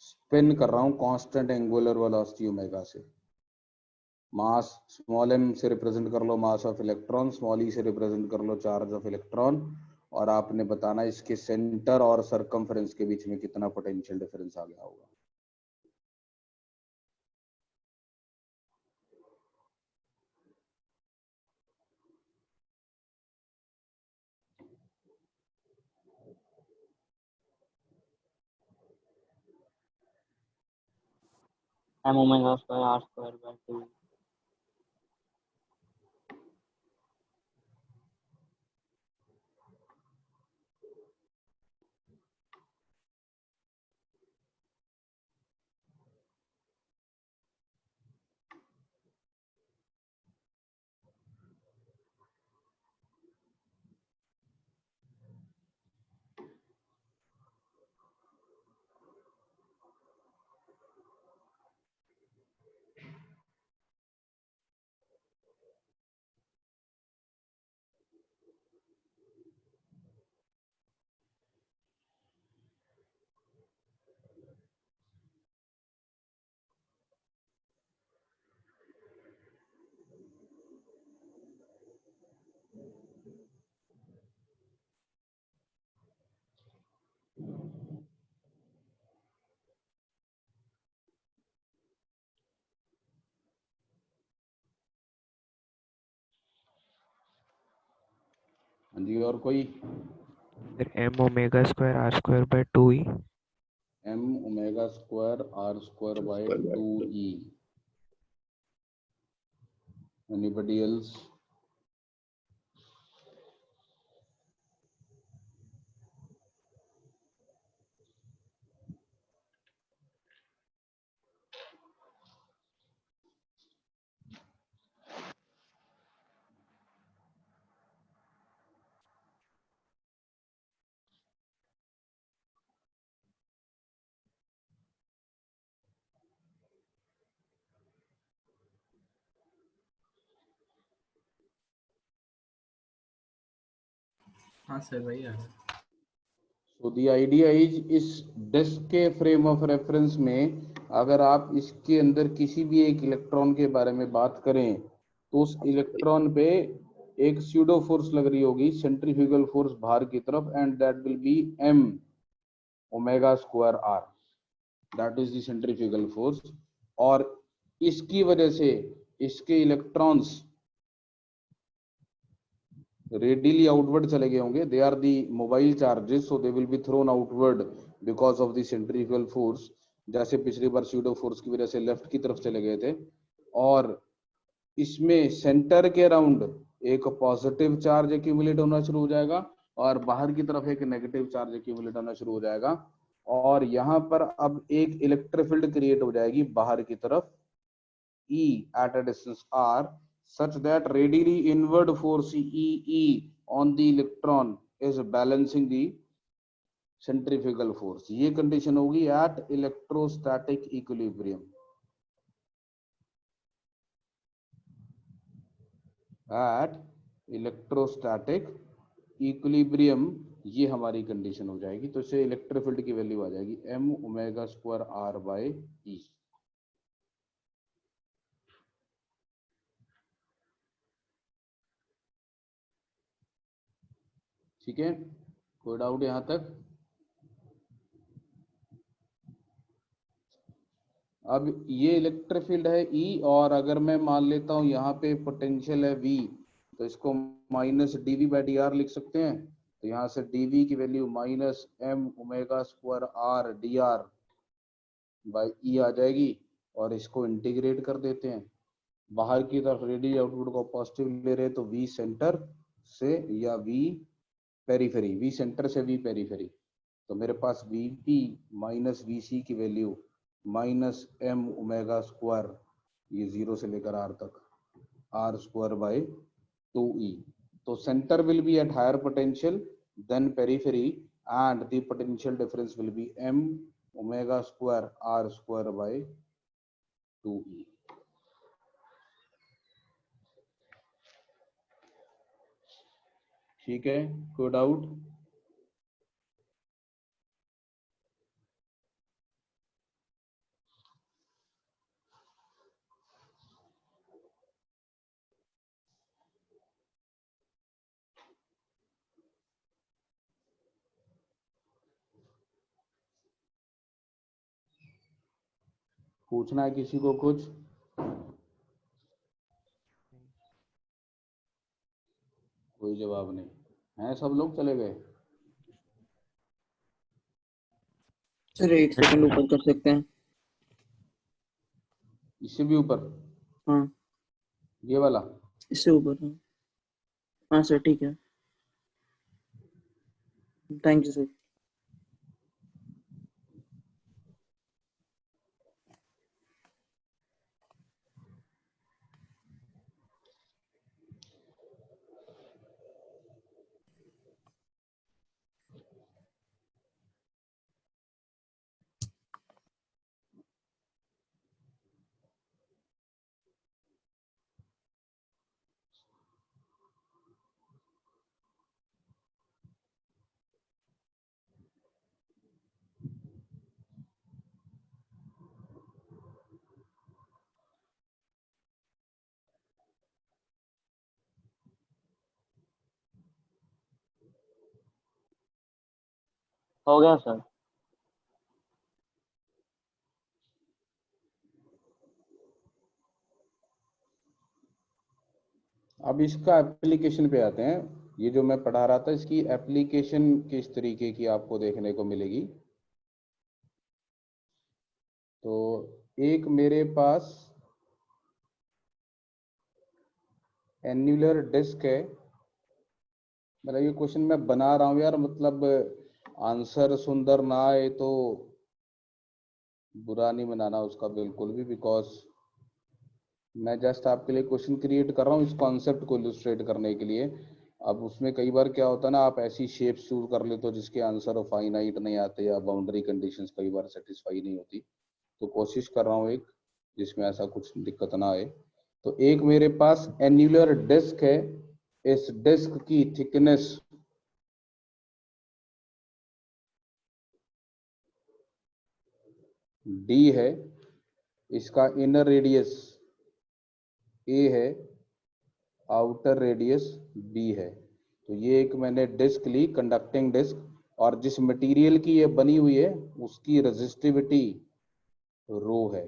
स्पिन कर रहा हूँ कांस्टेंट एंगुलर वेलोसिटी ओमेगा से। मास स्मॉल m से रिप्रेजेंट कर लो mass of electron, small e से रिप्रेजेंट कर लो चार्ज ऑफ इलेक्ट्रॉन, और आपने बताना इसके सेंटर और सरकमफ्रेंस के बीच में कितना पोटेंशियल डिफरेंस आ गया होगा। M omega square R square by 2. हाँ जी, और कोई? फिर m omega square r square by 2e। m omega square r square by 2e। Anybody else? हाँ सर वही है। So the idea is इस डिस्क के फ्रेम ऑफ रेफरेंस में अगर आप इसके अंदर किसी भी एक इलेक्ट्रॉन के बारे में बात करें तो उस इलेक्ट्रॉन पे एक स्यूडो फोर्स लग रही होगी, सेंट्रीफ्यूगल फोर्स बाहर की तरफ, and that will be m omega square r, that is the centrifugal force. और इसकी वजह से इसके इलेक्ट्रॉन्स रेडियली आउटवर्ड चले गए होंगे, they are the mobile charges, so they will be thrown outward because of the centrifugal force, जैसे पिछली बार स्यूडो फोर्स की वजह से लेफ्ट की तरफ चले गए थे। और इसमें सेंटर के अराउंड एक पॉजिटिव चार्ज एक्यूमुलेट होना शुरू हो जाएगा और बाहर की तरफ एक नेगेटिव चार्ज एक्यूमुलेट होना शुरू हो जाएगा, और यहाँ पर अब एक इलेक्ट्रिक फील्ड क्रिएट हो जाएगी बाहर की तरफ E at a distance r, such that radially inward force E on the electron is balancing the centrifugal force। ये कंडीशन होगी at electrostatic equilibrium। at electrostatic equilibrium ये हमारी कंडीशन हो जाएगी। तो इससे इलेक्ट्रिक फील्ड की वैल्यू आ जाएगी m omega square r by E। ठीक है, कोई डाउट यहां तक? अब ये इलेक्ट्रिक फील्ड है E, और अगर मैं मान लेता हूं यहाँ पे पोटेंशियल है V, तो इसको minus dV by D R लिख सकते हैं। तो यहाँ से dV की value minus m omega square r D R by E आ जाएगी, और इसको इंटीग्रेट कर देते हैं। बाहर की तरफ रेडियल आउटपुट को पॉजिटिव ले रहे हैं, तो V सेंटर से या V पेरीफेरी, V सेंटर से V पेरीफेरी, तो मेरे पास Vp माइनस Vc की value minus m omega square, ये 0 से लेकर r तक, r स्क्वायर बाय 2e। तो centre will be at higher potential than periphery and the potential difference will be m omega square r square by 2e। ठीक है, कोई doubt? पूछना है किसी को कुछ? कोई जवाब नहीं है, सब लोग चले गए? सर 1 सेकंड ऊपर कर सकते हैं? इससे भी ऊपर? हाँ ये वाला? इससे ऊपर। हाँ सर ठीक है, थैंक यू सर। हो गया सर। अब इसका एप्लीकेशन पे आते हैं। ये जो मैं पढ़ा रहा था इसकी एप्लीकेशन किस तरीके की आपको देखने को मिलेगी। तो एक मेरे पास एन्युलर डिस्क है, मतलब ये क्वेश्चन मैं बना रहा हूँ यार, मतलब आंसर सुंदर ना आए तो बुरा नहीं बनाना उसका बिल्कुल भी, बिकॉज मैं जस्ट आपके लिए क्वेश्चन क्रिएट कर रहा हूँ इस कॉन्सेप्ट को इलुस्ट्रेट करने के लिए। अब उसमें कई बार क्या होता है ना, आप ऐसी शेप्स चूज कर लेते हो जिसके आंसर फाइनाइट नहीं आते या बाउंड्री कंडीशंस कई बार सेटिस्फाई नहीं होती। तो कोशिश कर रहा हूँ एक जिसमें ऐसा कुछ दिक्कत ना आए। तो एक मेरे पास एन्युलर डिस्क है, इस डिस्क की थिकनेस d है, इसका इनर रेडियस a है, आउटर रेडियस b है। तो ये एक मैंने डिस्क ली, कंडक्टिंग डिस्क, और जिस मटेरियल की ये बनी हुई है उसकी रेजिस्टिविटी रो है।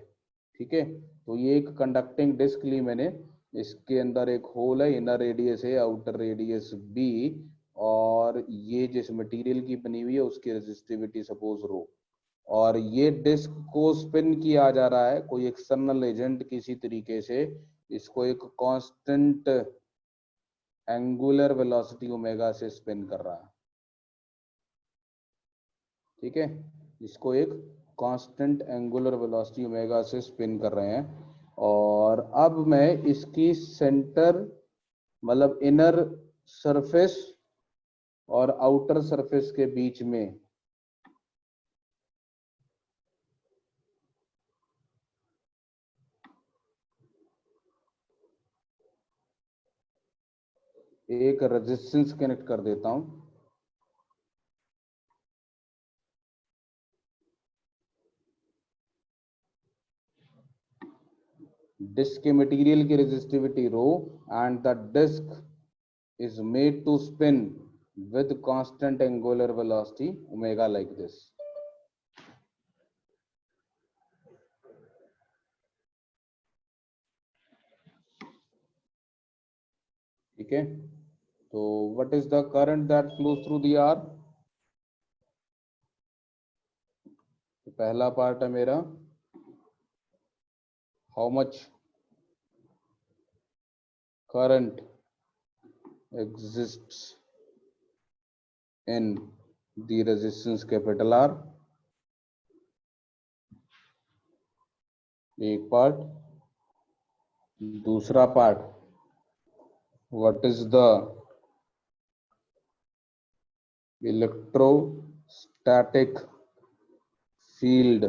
ठीक है, तो ये एक कंडक्टिंग डिस्क ली मैंने, इसके अंदर एक होल है, इनर रेडियस है, आउटर रेडियस b, और ये जिस मटेरियल की बनी हुई है उसकी रेजिस्टिविटी सपोज रो, और ये डिस्क को स्पिन किया जा रहा है कोई एक्सटर्नल एजेंट किसी तरीके से, इसको एक कांस्टेंट एंगुलर वेलोसिटी ओमेगा से स्पिन कर रहा है। ठीक है, इसको एक कांस्टेंट एंगुलर वेलोसिटी ओमेगा से स्पिन कर रहे हैं। और अब मैं इसकी सेंटर मतलब इनर सरफेस और आउटर सरफेस के बीच में एक रेजिस्टेंस कनेक्ट कर देता हूं। डिस्क के मटेरियल की resistivity rho and the disc is made to spin with constant angular velocity omega like this. ठीक है, तो what is the current that flows through the R? तो पहला पार्ट है मेरा how much current exists in the resistance capital R, एक part. दूसरा part what is the electrostatic field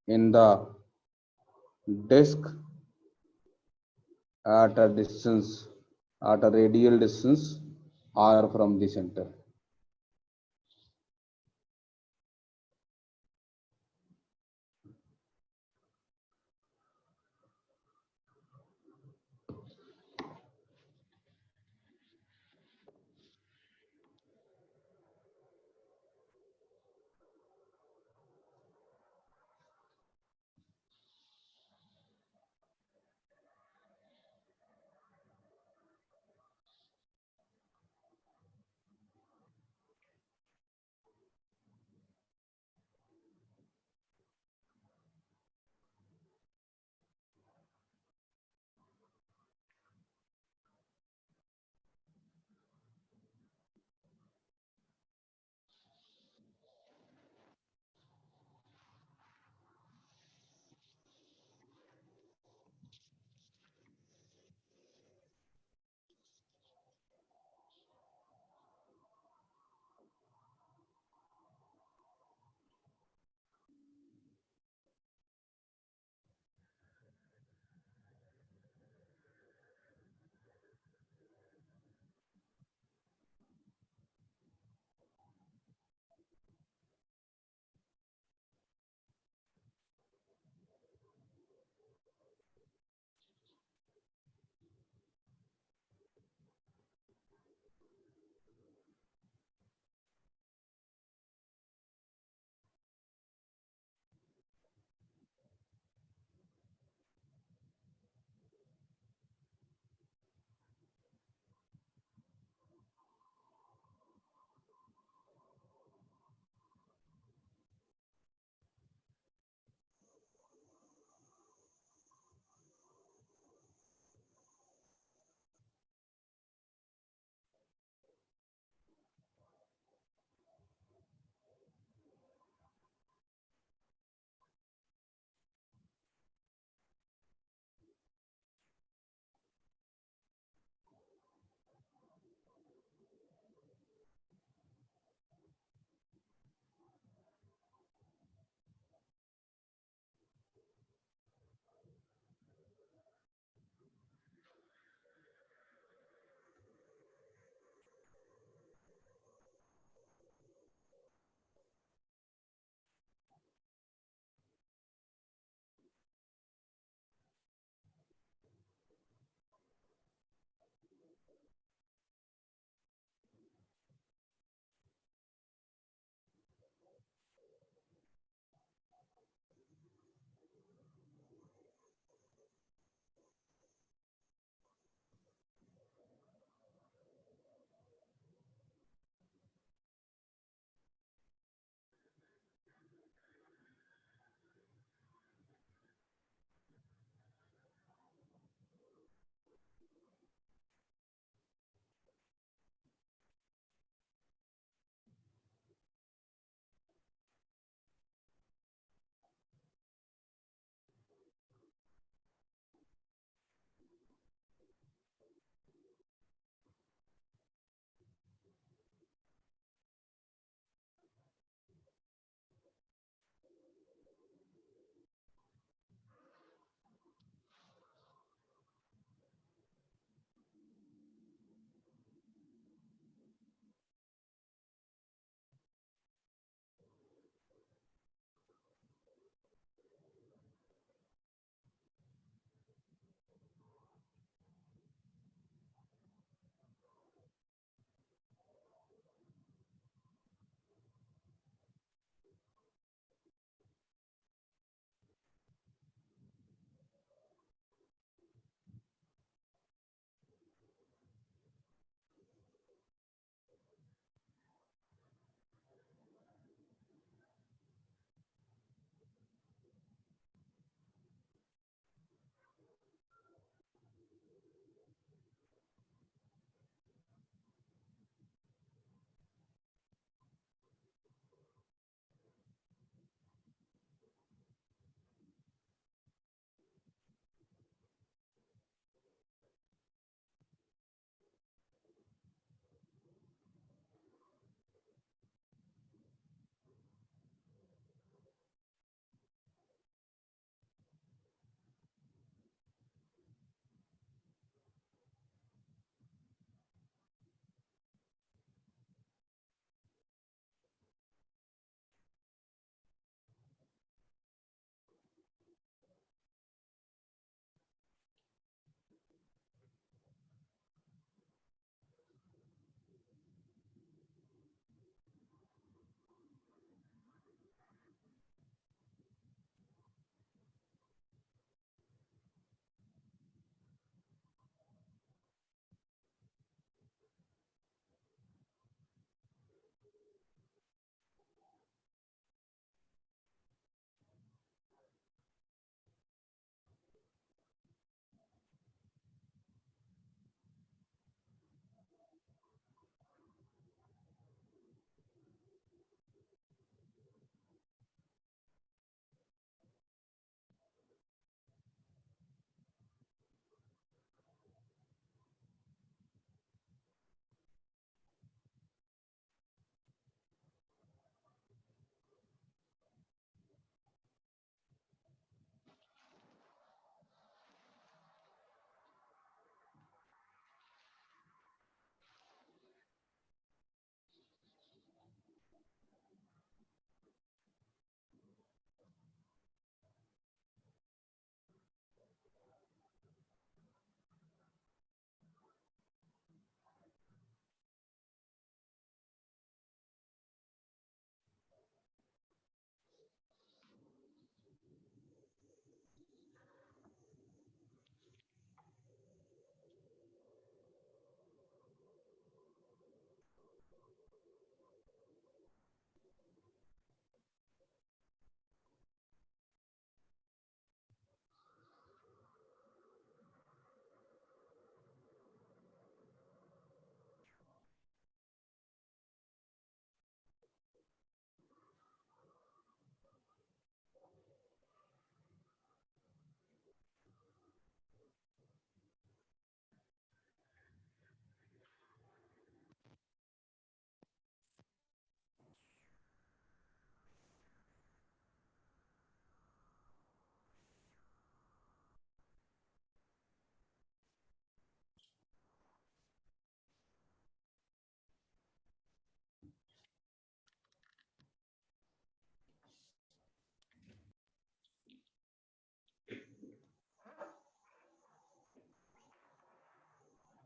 in the disk at a distance, at a radial distance r from the center.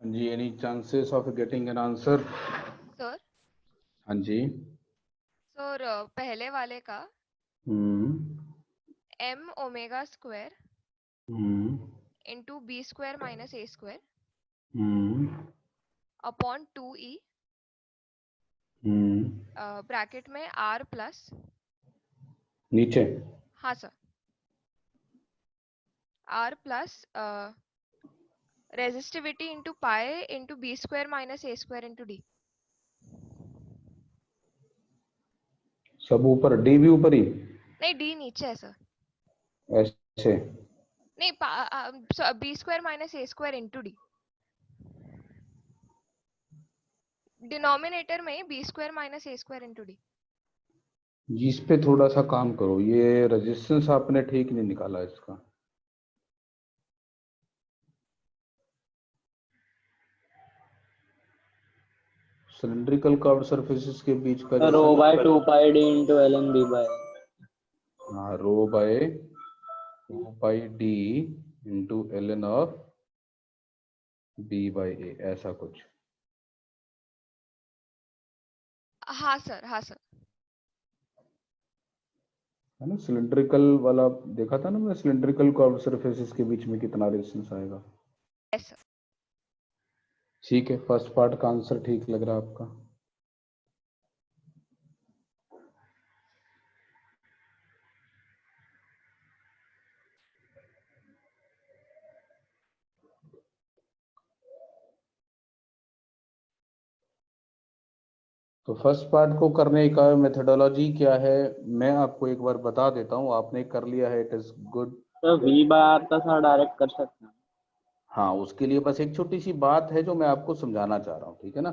जी, any chances of getting an answer? Sir हाँ जी। Sir पहले वाले का m omega square into B square minus ए square upon 2e bracket में r plus, नीचे हाँ sir, r plus resistivity into pi into B square minus ए square into D. सब ऊपर, डी भी ऊपर ही नहीं, डी नीचे है सर। ऐसे। नहीं, बी स्क्वायर माइनस ए स्क्वायर इंटू डी, डिनोमिनेटर में बी स्क्वायर माइनस ए स्क्वायर इंटू डी। इस पे थोड़ा सा काम करो, ये रेजिस्टेंस आपने ठीक नहीं निकाला इसका। सिलिंड्रिकल कर्व्ड सरफेसेस के बीच का rho by 2 pi D into L N B by, हाँ, rho by 2 pi D into L N of B by A, ऐसा कुछ। हाँ सर, हाँ सर। है ना, सिलिंड्रिकल वाला देखा था ना मैं, सिलिंड्रिकल कर्व्ड सरफेसेस के बीच में कितना रेजिस्टेंस आएगा। Yes sir. ठीक है, फर्स्ट पार्ट का आंसर ठीक लग रहा है आपका। तो फर्स्ट पार्ट को करने का मेथोडोलॉजी क्या है मैं आपको एक बार बता देता हूँ, आपने कर लिया है, इट इज गुड। तो वी बाय आर का सर डायरेक्ट कर सकते हैं। हाँ, उसके लिए बस एक छोटी सी बात है जो मैं आपको समझाना चाह रहा हूँ, ठीक है ना।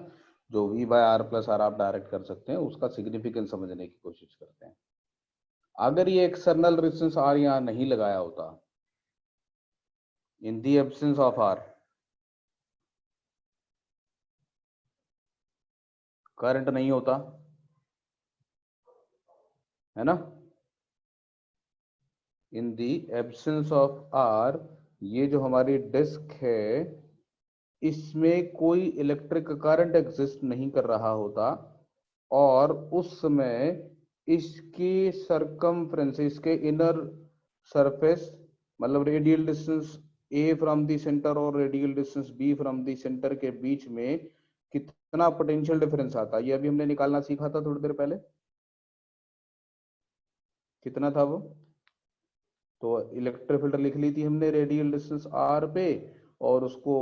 जो V by R plus R आप डायरेक्ट कर सकते हैं, उसका सिग्निफिकेंस समझने की कोशिश करते हैं। अगर ये एक्सटर्नल रेजिस्टेंस आर यहाँ नहीं लगाया होता, in the absence of R, current नहीं होता, है ना। In the absence of R, ये जो हमारी डिस्क है, इसमें कोई इलेक्ट्रिक करंट एग्जिस्ट नहीं कर रहा होता, और उस समय इसके सरकमफ्रेंस, इसके इनर सरफेस, मतलब radial distance A from the centre और radial distance B from the centre के बीच में कितना पोटेंशियल डिफरेंस आता है, ये अभी हमने निकालना सीखा था थोड़ी देर पहले। कितना था वो? तो इलेक्ट्रिक फील्ड लिख ली थी हमने रेडियल डिस्टेंस आर पे, और उसको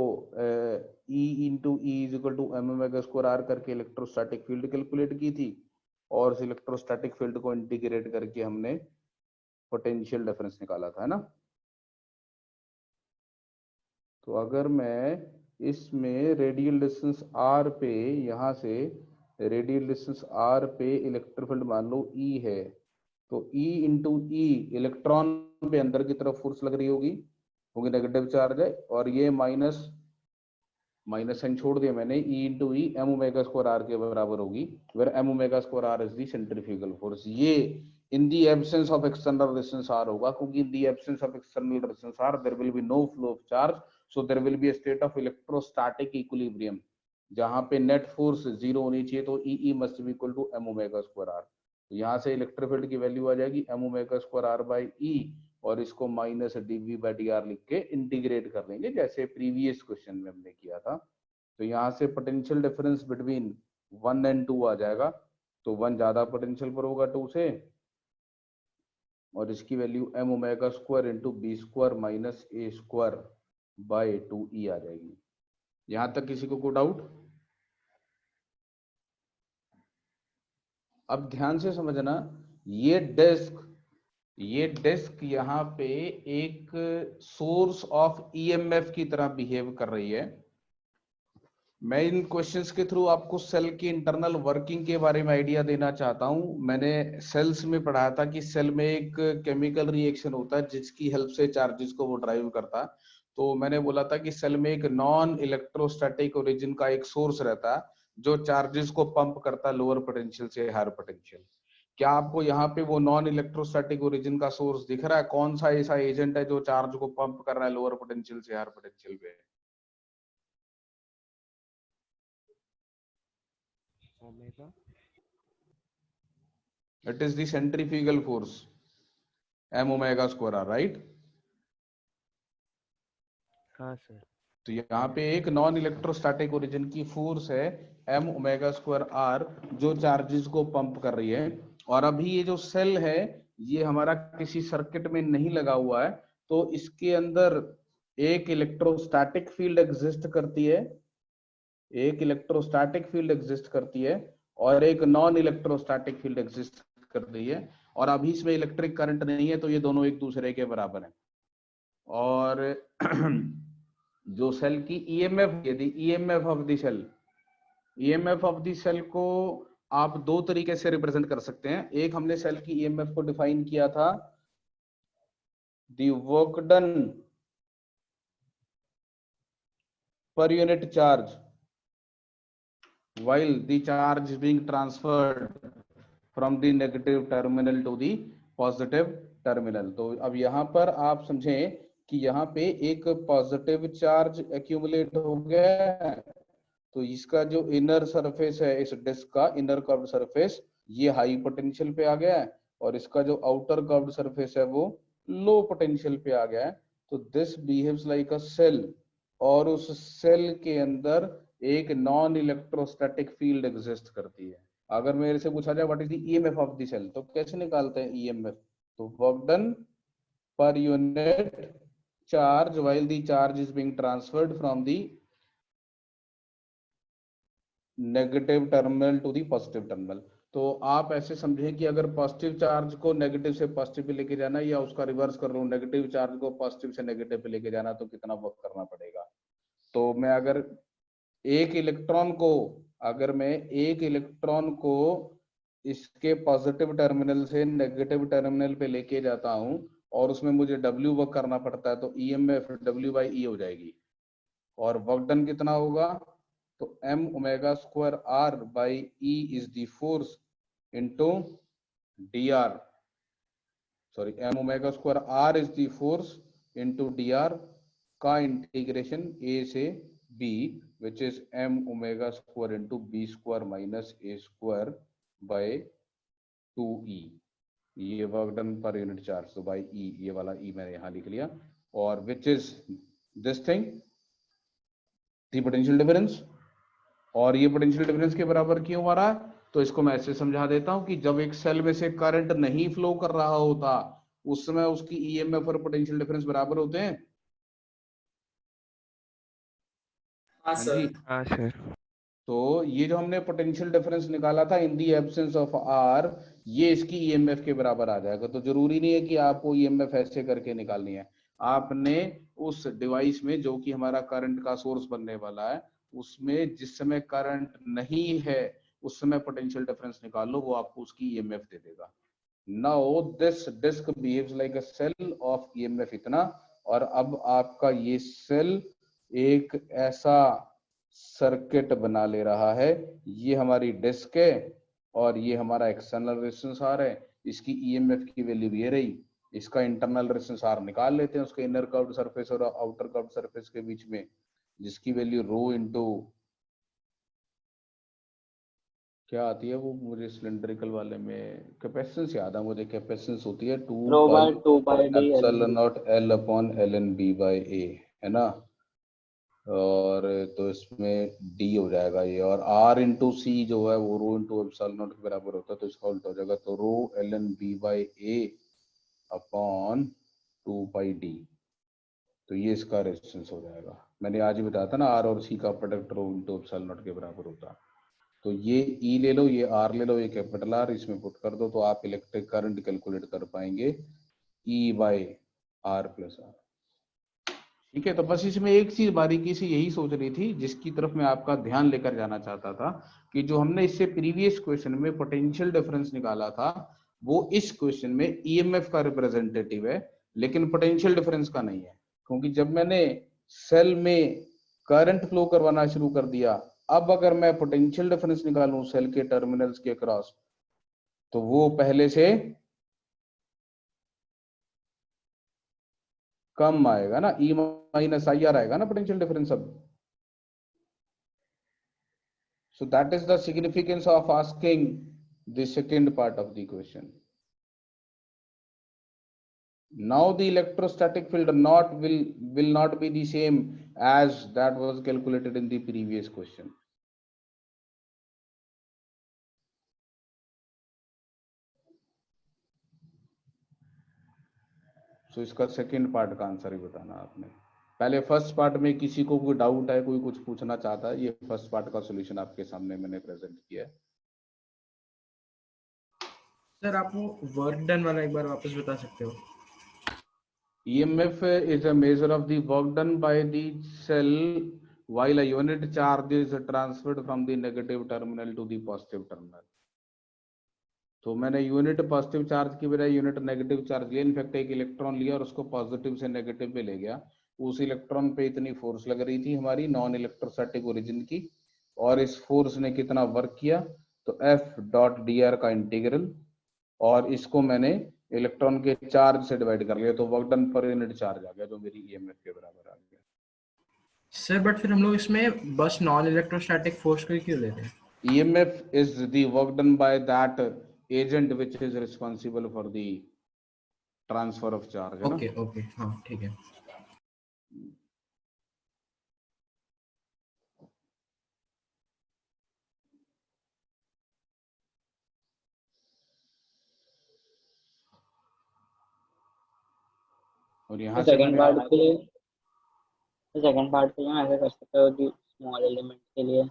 E into E is equal to M omega square r करके इलेक्ट्रोस्टैटिक फील्ड कैलकुलेट की थी, और इस इलेक्ट्रोस्टैटिक फील्ड को इंटीग्रेट करके हमने पोटेंशियल डिफरेंस निकाला था, है ना। तो अगर मैं इसमें रेडियल डिस्टेंस आर पे, यहाँ से रेडियल डिस्टेंस आर पे इलेक्ट्रिक फील्ड मान लो E है, तो E इंटू ई इलेक्ट्रॉन पे अंदर की तरफ फोर्स लग रही होगी, क्योंकि नेगेटिव चार्ज है, और ये माइनस साइन छोड़ दिया मैंने, E into E M omega square R के बराबर होगी, where M omega square R is the centrifugal force. ये in the absence of external resistance R होगा, क्योंकि in the absence of external resistance R there will be no flow of charge, so there will be a state of electrostatic equilibrium, जहां पे net force zero होनी चाहिए, तो E must be equal to M omega square R. तो यहाँ से electric field की value आ जाएगी M omega square R by E, और इसको minus d V by D R लिख के इंटीग्रेट कर देंगे, जैसे प्रीवियस क्वेश्चन में हमने किया था। तो यहाँ से पोटेंशियल डिफरेंस बिटवीन 1 एंड 2 आ जाएगा, तो 1 ज्यादा पोटेंशियल पर होगा 2 से, और इसकी value m omega square into B square minus A square by 2e आ जाएगी। यहां तक किसी को कोई डाउट? अब ध्यान से समझना, ये डिस्क यहाँ पे एक सोर्स ऑफ ईएमएफ की तरह बिहेव कर रही है। मैं इन क्वेश्चंस के थ्रू आपको सेल की इंटरनल वर्किंग के बारे में आइडिया देना चाहता हूं। मैंने सेल्स में पढ़ा था कि सेल में एक केमिकल रिएक्शन होता है जिसकी हेल्प से चार्जेस को वो ड्राइव करता है। तो मैंने बोला था कि सेल में एक नॉन इलेक्ट्रोस्टैटिक ओरिजिन का एक सोर्स रहता है जो चार्जेस को पंप करता है लोअर पोटेंशियल से हायर पोटेंशियल। क्या आपको यहाँ पे वो नॉन इलेक्ट्रोस्टैटिक ओरिजिन का सोर्स दिख रहा है? कौन सा ऐसा एजेंट है जो चार्ज को पंप कर रहा है लोअर पोटेंशियल से हायर पोटेंशियल पे? Omega it is the centrifugal force m omega square r, right. हाँ सर। तो यहाँ पे एक नॉन इलेक्ट्रोस्टैटिक ओरिजिन की फोर्स है m ओमेगा स्क्वायर आर, जो चार्जेस को पंप कर रही है। और अभी ये जो सेल है ये हमारा किसी सर्किट में नहीं लगा हुआ है, तो इसके अंदर एक इलेक्ट्रोस्टैटिक फील्ड एग्जिस्ट करती है, एक इलेक्ट्रोस्टैटिक फील्ड एग्जिस्ट करती है और एक नॉन इलेक्ट्रोस्टैटिक फील्ड एग्जिस्ट कर रही है। और अभी इसमें इलेक्ट्रिक करंट नहीं है, तो ये दोनों एक दूसरे के बराबर हैं। और जो सेल की ईएमएफ, यदि EMF of the cell, EMF of the cell को आप दो तरीके से रिप्रेजेंट कर सकते हैं। एक हमने सेल की ईएमएफ को डिफाइन किया था, the work done per unit charge while the charge is being transferred from the negative terminal to the positive terminal। तो अब यहाँ पर आप समझें कि यहाँ पे एक पॉजिटिव चार्ज एक्यूमुलेट हो गया है, तो इसका जो इनर सरफेस है इस डिस्क का, इनर कर्व्ड सरफेस, ये हाई पोटेंशियल पे आ गया है, और इसका जो आउटर कर्व्ड सरफेस है वो लो पोटेंशियल पे आ गया है। तो this behaves like a cell, और उस सेल के अंदर एक नॉन इलेक्ट्रोस्टैटिक फील्ड एग्जिस्ट करती है। अगर मेरे से पूछा जाए what is the EMF of the cell, तो कैसे निकालते हैं ईएमएफ? तो work done per unit charge while the charge is being transferred from the negative terminal to the positive terminal. तो आप ऐसे समझें कि अगर पॉजिटिव चार्ज को नेगेटिव से पॉजिटिव पे लेके जाना, या उसका रिवर्स कर रहा हूं, नेगेटिव चार्ज को पॉजिटिव से नेगेटिव पे लेके जाना, तो कितना वर्क करना पड़ेगा। तो मैं अगर एक इलेक्ट्रॉन को, अगर मैं एक इलेक्ट्रॉन को इसके पॉजिटिव टर्मिनल से नेगेटिव टर्मिनल पे लेके जाता हूं और उसमें मुझे W वर्क करना पड़ता है, तो ईएमएफ W/E हो जाएगी। और वर्क डन कितना होगा? तो m omega square r by E is the force into dr, sorry m omega square r is the force into dr का इंटीग्रेशन a से b, which is m omega square into b square minus a square by 2e। ये work done per unit charge, तो bye e, ये वाला e मैंने यहां लिख लिया, और which is this thing, the potential difference। और ये पोटेंशियल डिफरेंस के बराबर क्यों आ रहा है? तो इसको मैं ऐसे समझा देता हूं कि जब एक सेल में से करंट नहीं फ्लो कर रहा होता, उस समय उसकी ईएमएफ और पोटेंशियल डिफरेंस बराबर होते हैं। हाँ हाँ सर। जी। हाँ सर। तो ये जो हमने पोटेंशियल डिफरेंस निकाला था इन दी एब्सेंस ऑफ आर, ये इसकी ईएमएफ के बराबर आ जाएगा। तो जरूरी नहीं है कि आपको ईएमएफ ऐसे करके निकालनी है, आपने उस डिवाइस में जो कि हमारा करंट का सोर्स बनने वाला है, उसमें जिस समय करंट नहीं है उस समय पोटेंशियल डिफरेंस निकाल लो, वो आपको उसकी ईएमएफ दे देगा। Now this disc behaves like a cell of EMF इतना, और अब आपका ये सेल एक ऐसा सर्किट बना ले रहा है, ये हमारी डिस्क है और ये हमारा एक्सटर्नल रेजिस्टेंस आर है, इसकी ईएमएफ की वैल्यू ये रही, इसका इंटरनल रेजिस्टेंस आर निकाल लेते हैं उसके इनर कर्व्ड सरफेस और आउटर कर्व्ड सरफेस के बीच में, जिसकी वैल्यू रो इनटू क्या आती है, वो मुझे सिलेंड्रिकल वाले में कैपेसिटेंस याद है, मुझे कैपेसिटेंस होती है 2 rho by pi 2 pi D epsilon naught L upon ln B by A, है ना। और तो इसमें D हो जाएगा ये, और R इंटू सी जो है वो रो इंटू एप्सिलॉन नॉट के बराबर होता है, तो इसका उल्टा हो जाएगा, तो rho ln B by A upon 2 pi D। तो ये इसका रेजिस्टेंस हो जाएगा। मैंने आज ही बताया था ना, R और C का product rho into epsilon naught के बराबर होता है। तो ये E ले लो, ये R ले लो, ये कैपिटल R इसमें पुट कर दो, तो आप इलेक्ट्रिक करंट कैलकुलेट कर पाएंगे E by R plus R। ठीक है, तो बस इसमें एक चीज बारीकी से यही सोच रही थी, जिसकी तरफ मैं आपका ध्यान लेकर जाना चाहता था, कि जो हमने इससे प्रीवियस क्वेश्चन में पोटेंशियल डिफरेंस निकाला था, वो इस क्वेश्चन में ईएमएफ का रिप्रेजेंटेटिव है, लेकिन पोटेंशियल डिफरेंस का नहीं है। क्योंकि जब मैंने सेल में करंट फ्लो करवाना शुरू कर दिया, अब अगर मैं पोटेंशियल डिफरेंस निकालूं सेल के टर्मिनल्स के क्रॉस, तो वो पहले से कम आएगा ना, E माइनस IR आएगा ना पोटेंशियल डिफरेंस अब। So that is the significance of asking the second part of the question. Now the electrostatic field will not be the same as that was calculated in the previous question. So इसका second part का answer ही बताना आपने। पहले first part में किसी को कोई doubt है, कोई कुछ पूछना चाहता है, ये फर्स्ट पार्ट का सॉल्यूशन आपके सामने मैंने प्रेजेंट किया है। सर आप वो वर्क डन वाला एक बार वापस बता सकते हो? EMF is a measure of the work done by the cell while a unit charge is transferred from the negative terminal to the positive terminal. तो मैंने यूनिट पॉजिटिव चार्ज की बजाय यूनिट नेगेटिव चार्ज लिया, in fact एक electron लिया और उसको positive से नेगेटिव पे ले गया। उस इलेक्ट्रॉन पे इतनी फोर्स लग रही थी हमारी नॉन इलेक्ट्रोस्टैटिक ओरिजिन की, और इस फोर्स ने कितना वर्क किया, तो F.dr का इंटीग्रल, और इसको मैंने इलेक्ट्रॉन के चार्ज से डिवाइड कर लिया, तो work done per unit charge आ गया जो मेरी EMF के बराबर आ गया। सर बट फिर हम लोग इसमें बस नॉन इलेक्ट्रोस्टैटिक फोर्स को ही क्यों ले रहे हैं? EMF is the work done by that agent which is responsible for the transfer of charge, है ना? ओके ओके, हाँ ठीक है। और यहाँ से सेकंड पार्ट के लिए हम ऐसा कर सकते हो कि स्मॉल एलिमेंट के लिए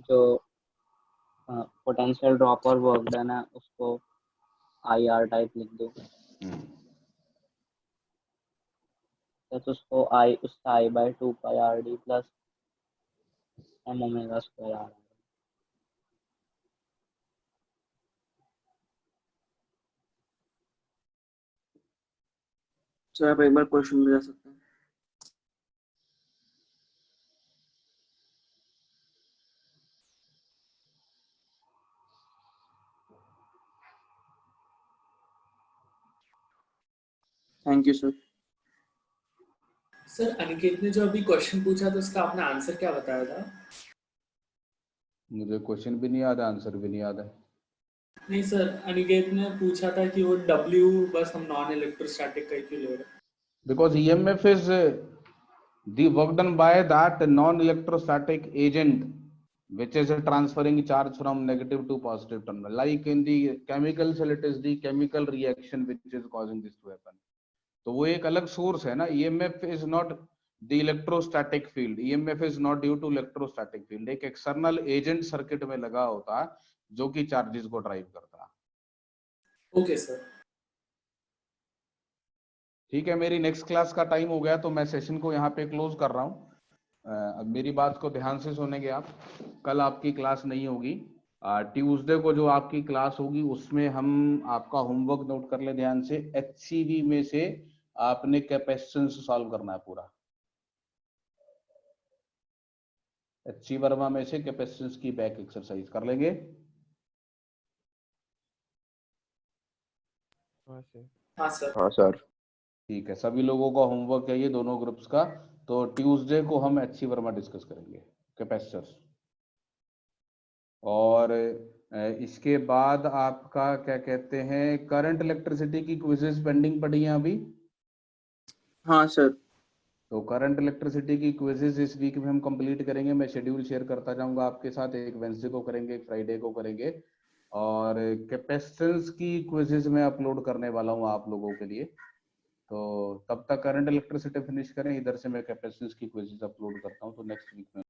जो पोटेंशियल ड्रॉप और वर्क डन है उसको IR टाइप लिख दो, तो उसको उसका I/2 pi RD plus m omega square आ रहा है। सर आप एक बार क्वेश्चन बता सकते हैं? Thank you sir. Sir Aniket ने जो अभी क्वेश्चन पूछा था उसका आपने आंसर क्या बताया था? मुझे क्वेश्चन भी नहीं याद है, आंसर भी नहीं याद है। नहीं सर, अनिकेत ने पूछा था कि वो W बस हम नॉन इलेक्ट्रोस्टैटिक का ही क्यों ले रहे हैं? Because EMF is the work done by that non-electrostatic agent which is transferring charge from negative to positive terminal. Like in the chemical cell, it is the chemical reaction which is causing this to happen. तो वो एक अलग source है ना। EMF is not the electrostatic field. EMF is not due to electrostatic field. एक external agent circuit में लगा होता है जो कि चार्जेस को ड्राइव करता है। ओके सर, ठीक है, मेरी नेक्स्ट क्लास का टाइम हो गया तो मैं सेशन को यहाँ पे क्लोज कर रहा हूँ। अब मेरी बात को ध्यान से सुनेंगे आप। कल आपकी क्लास नहीं होगी, ट्यूसडे को जो आपकी क्लास होगी उसमें हम आपका होमवर्क नोट कर ले ध्यान से। HCV में से आपने कैपेसिटेंस सॉल्व करना है पूरा। HC वर्मा में से कैपेसिटेंस की बैक एक्सरसाइज कर लेंगे। हाँ सर। हाँ सर। ठीक है, सभी लोगों का होमवर्क है ये दोनों ग्रुप्स का। तो ट्यूसडे को हम HC वर्मा डिस्कस करेंगे कैपेसिटर्स। और इसके बाद आपका क्या कहते हैं, करंट इलेक्ट्रिसिटी की क्विजेस पेंडिंग पड़ी हैं अभी। हाँ सर। तो करंट इलेक्ट्रिसिटी की क्विजेस इस वीक में हम कंप्लीट करेंगे। मैं शेड्यूल शेयर करता जाऊंगा आपके साथ। एक वेडनेसडे को करेंगे, एक फ्राइडे को करेंगे, और कैपेसिटेंस की क्विजेस मैं अपलोड करने वाला हूँ आप लोगों के लिए। तो तब तक करंट इलेक्ट्रिसिटी फिनिश करें, इधर से मैं कैपेसिटेंस की क्विजेस अपलोड करता हूँ। तो नेक्स्ट वीक में